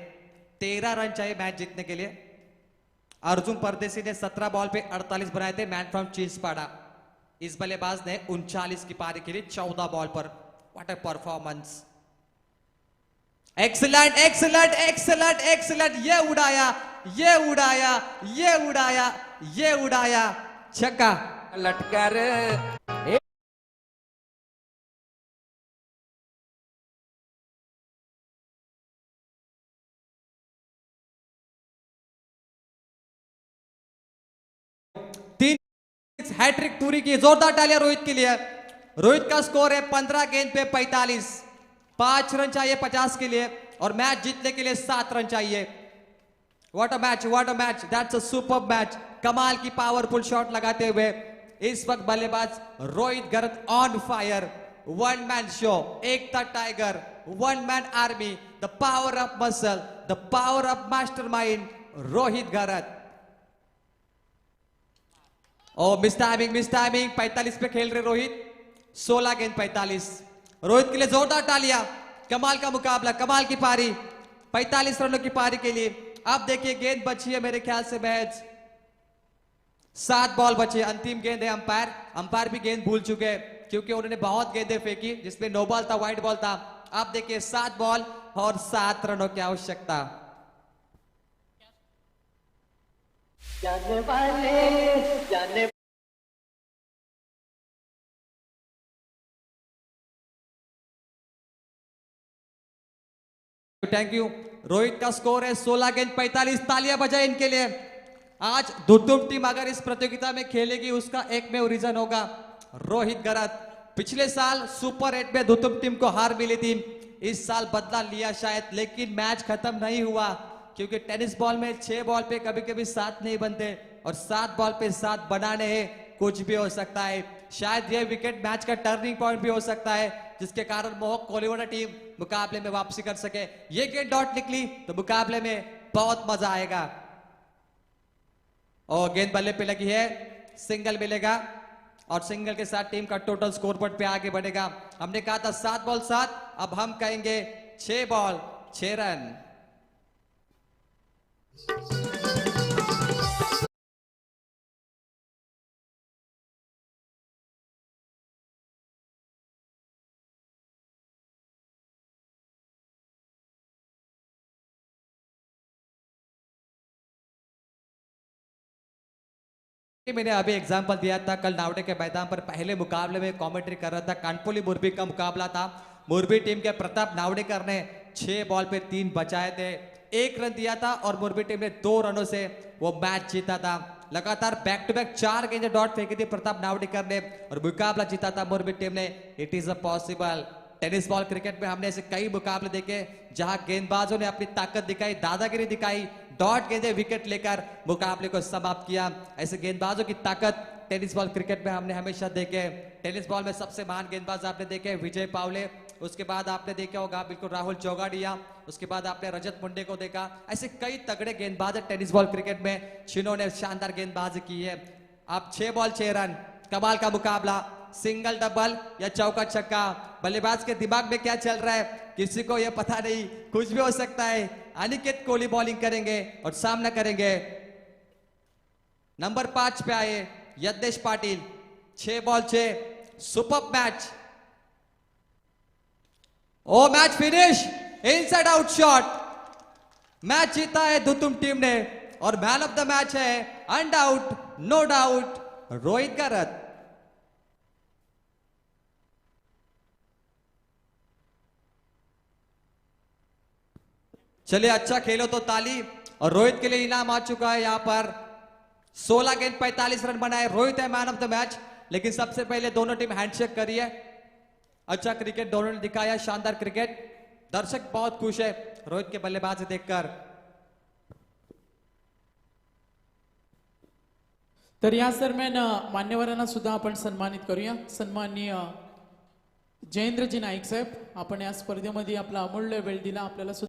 13 रन चाहिए मैच जीतने के लिए। अर्जुन परदेसी ने 17 बॉल पे 48 बनाए थे, मैन फ्रॉम चींसपाड़ा। इस बल्लेबाज ने 39 की पारी के लिए 14 ball per. What a performance! Excellent excellent excellent excellent! ये उड़ाया, ये उड़ाया, ये उड़ाया, ये उड़ाया, छक्का। लटकार हैट्रिक पूरी की, जोरदार तालियां रोहित के लिए। रोहित का स्कोर है 15 गेंद पे 45। 5 रन चाहिए 50 के लिए और मैच जीतने के लिए 7 रन चाहिए। What a match, what a match! That's a super match. कमाल की पावरफुल शॉट लगाते हुए इस वक्त बल्लेबाज Rohit Garat on fire. One man show, Ekta tiger, one man army, the power of muscle, the power of mastermind, Rohit Garat. Oh miss timing, miss timing. 45 पे खेल रहे रोहित। 16 गेंद 45। रोहित के लिए जोरदार तालियां। कमाल का मुकाबला, कमाल की पारी। 45 रनों की पारी के लिए। अब देखिए गेंद बची है मेरे ख्याल से महज 7 बॉल बचे। अंतिम गेंद है। अंपायर भी गेंद भूल चुके हैं क्योंकि उन्होंने बहुत गेंदें फेंकी जिसमें नो बॉल था, वाइड बॉल था। अब देखिए 7 बॉल और 7 रनों की आवश्यकता। जाने वाले जाने थैंक यू। रोहित का स्कोर है 16 गेंद 45। तालियां बजाए इनके लिए। आज दुदुम टीम अगर इस प्रतियोगिता में खेलेगी उसका एकमेव रीजन होगा रोहित गरत। पिछले साल सुपर 8 में दुदुम टीम को हार मिली थी। इस साल बदला लिया शायद, लेकिन मैच खत्म नहीं हुआ क्योंकि टेनिस बॉल में 6 बॉल पे कभी कभी 7 नहीं बनते और 7 बॉल पे 7 बनाने हैं। कुछ भी हो सकता है। शायद यह विकेट मैच का टर्निंग पॉइंट भी हो सकता है जिसके कारण मोहक कोलिवाड़ा टीम मुकाबले में वापसी कर सके। ये गेंद डॉट निकली तो मुकाबले में बहुत मजा आएगा। और गेंद बल्ले पे लगी है, सिंगल मिलेगा और सिंगल के साथ टीम का टोटल स्कोर बोर्ड पे आगे बढ़ेगा। हमने कहा था 7 बॉल 7, अब हम कहेंगे 6 बॉल 6 रन। मैंने अभी एग्जांपल दिया था, कल नावड़े के मैदान पर पहले मुकाबले में कमेंट्री कर रहा था। कानपुली मुरबी का मुकाबला था। मुरबी टीम के प्रताप नावड़ेकर ने 6 बॉल पे 3 बचाए थे, 1 रन दिया था और मुरबी टीम ने 2 रनों से वो मैच जीता था। लगातार बैक टू बैक 4 गेंदें डॉट फेंकी थी प्रताप नावड़ेकर ने और मुकाबला जीता था मुरबी टीम ने। It is a possible. Tennis ball cricket में हमने ऐसे कई मुकाबले देखे जहां गेंदबाजों ने अपनी ताकत दिखाई, दादागिरी दिखाई, डॉट गेंदे विकेट लेकर मुकाबले को समाप्त किया। ऐसे गेंदबाजों की ताकत टेनिस बॉल क्रिकेट में हमने हमेशा देखे। टेनिस बॉल में सबसे महान गेंदबाज आपने देखे विजय पावले, उसके बाद आपने देखा होगा बिल्कुल राहुल चौगाडिया, उसके बाद आपने रजत मुंडे को देखा। ऐसे कई तगड़े गेंदबाज है टेनिस बॉल क्रिकेट में जिन्होंने शानदार गेंदबाजी की है। अब 6 बॉल 6 रन, कमाल का मुकाबला। सिंगल डबल या चौका छक्का, बल्लेबाज के दिमाग में क्या चल रहा है किसी को यह पता नहीं, कुछ भी हो सकता है। अनिकेत कोहली बॉलिंग करेंगे और सामना करेंगे नंबर 5 पे आए Yagnesh Patil. 6 ball 6, super match. Oh match finish, inside out shot. Match जीता है दुतुम टीम ने और मैन ऑफ द मैच है अनडाउट नो डाउट रोहित गरत। चलिए अच्छा खेलो तो ताली। और रोहित के लिए इनाम आ चुका है यहाँ पर। 16 गेंद 45 रन बनाए, रोहित है मैन ऑफ द मैच। लेकिन सबसे पहले दोनों टीम हैंडशेक करिए। अच्छा क्रिकेट दोनों ने दिखाया, शानदार क्रिकेट। दर्शक बहुत खुश है रोहित के बल्लेबाजी देखकर। तर याच दरम्यान मान्यवरांना सुद्धा आपण सन्मानित करूया. सन्माननीय जयेंद्रजी नाईक साहेब, आपण या स्पर्धेमध्ये आपला अमूल्य वेळ दिला आपल्याला.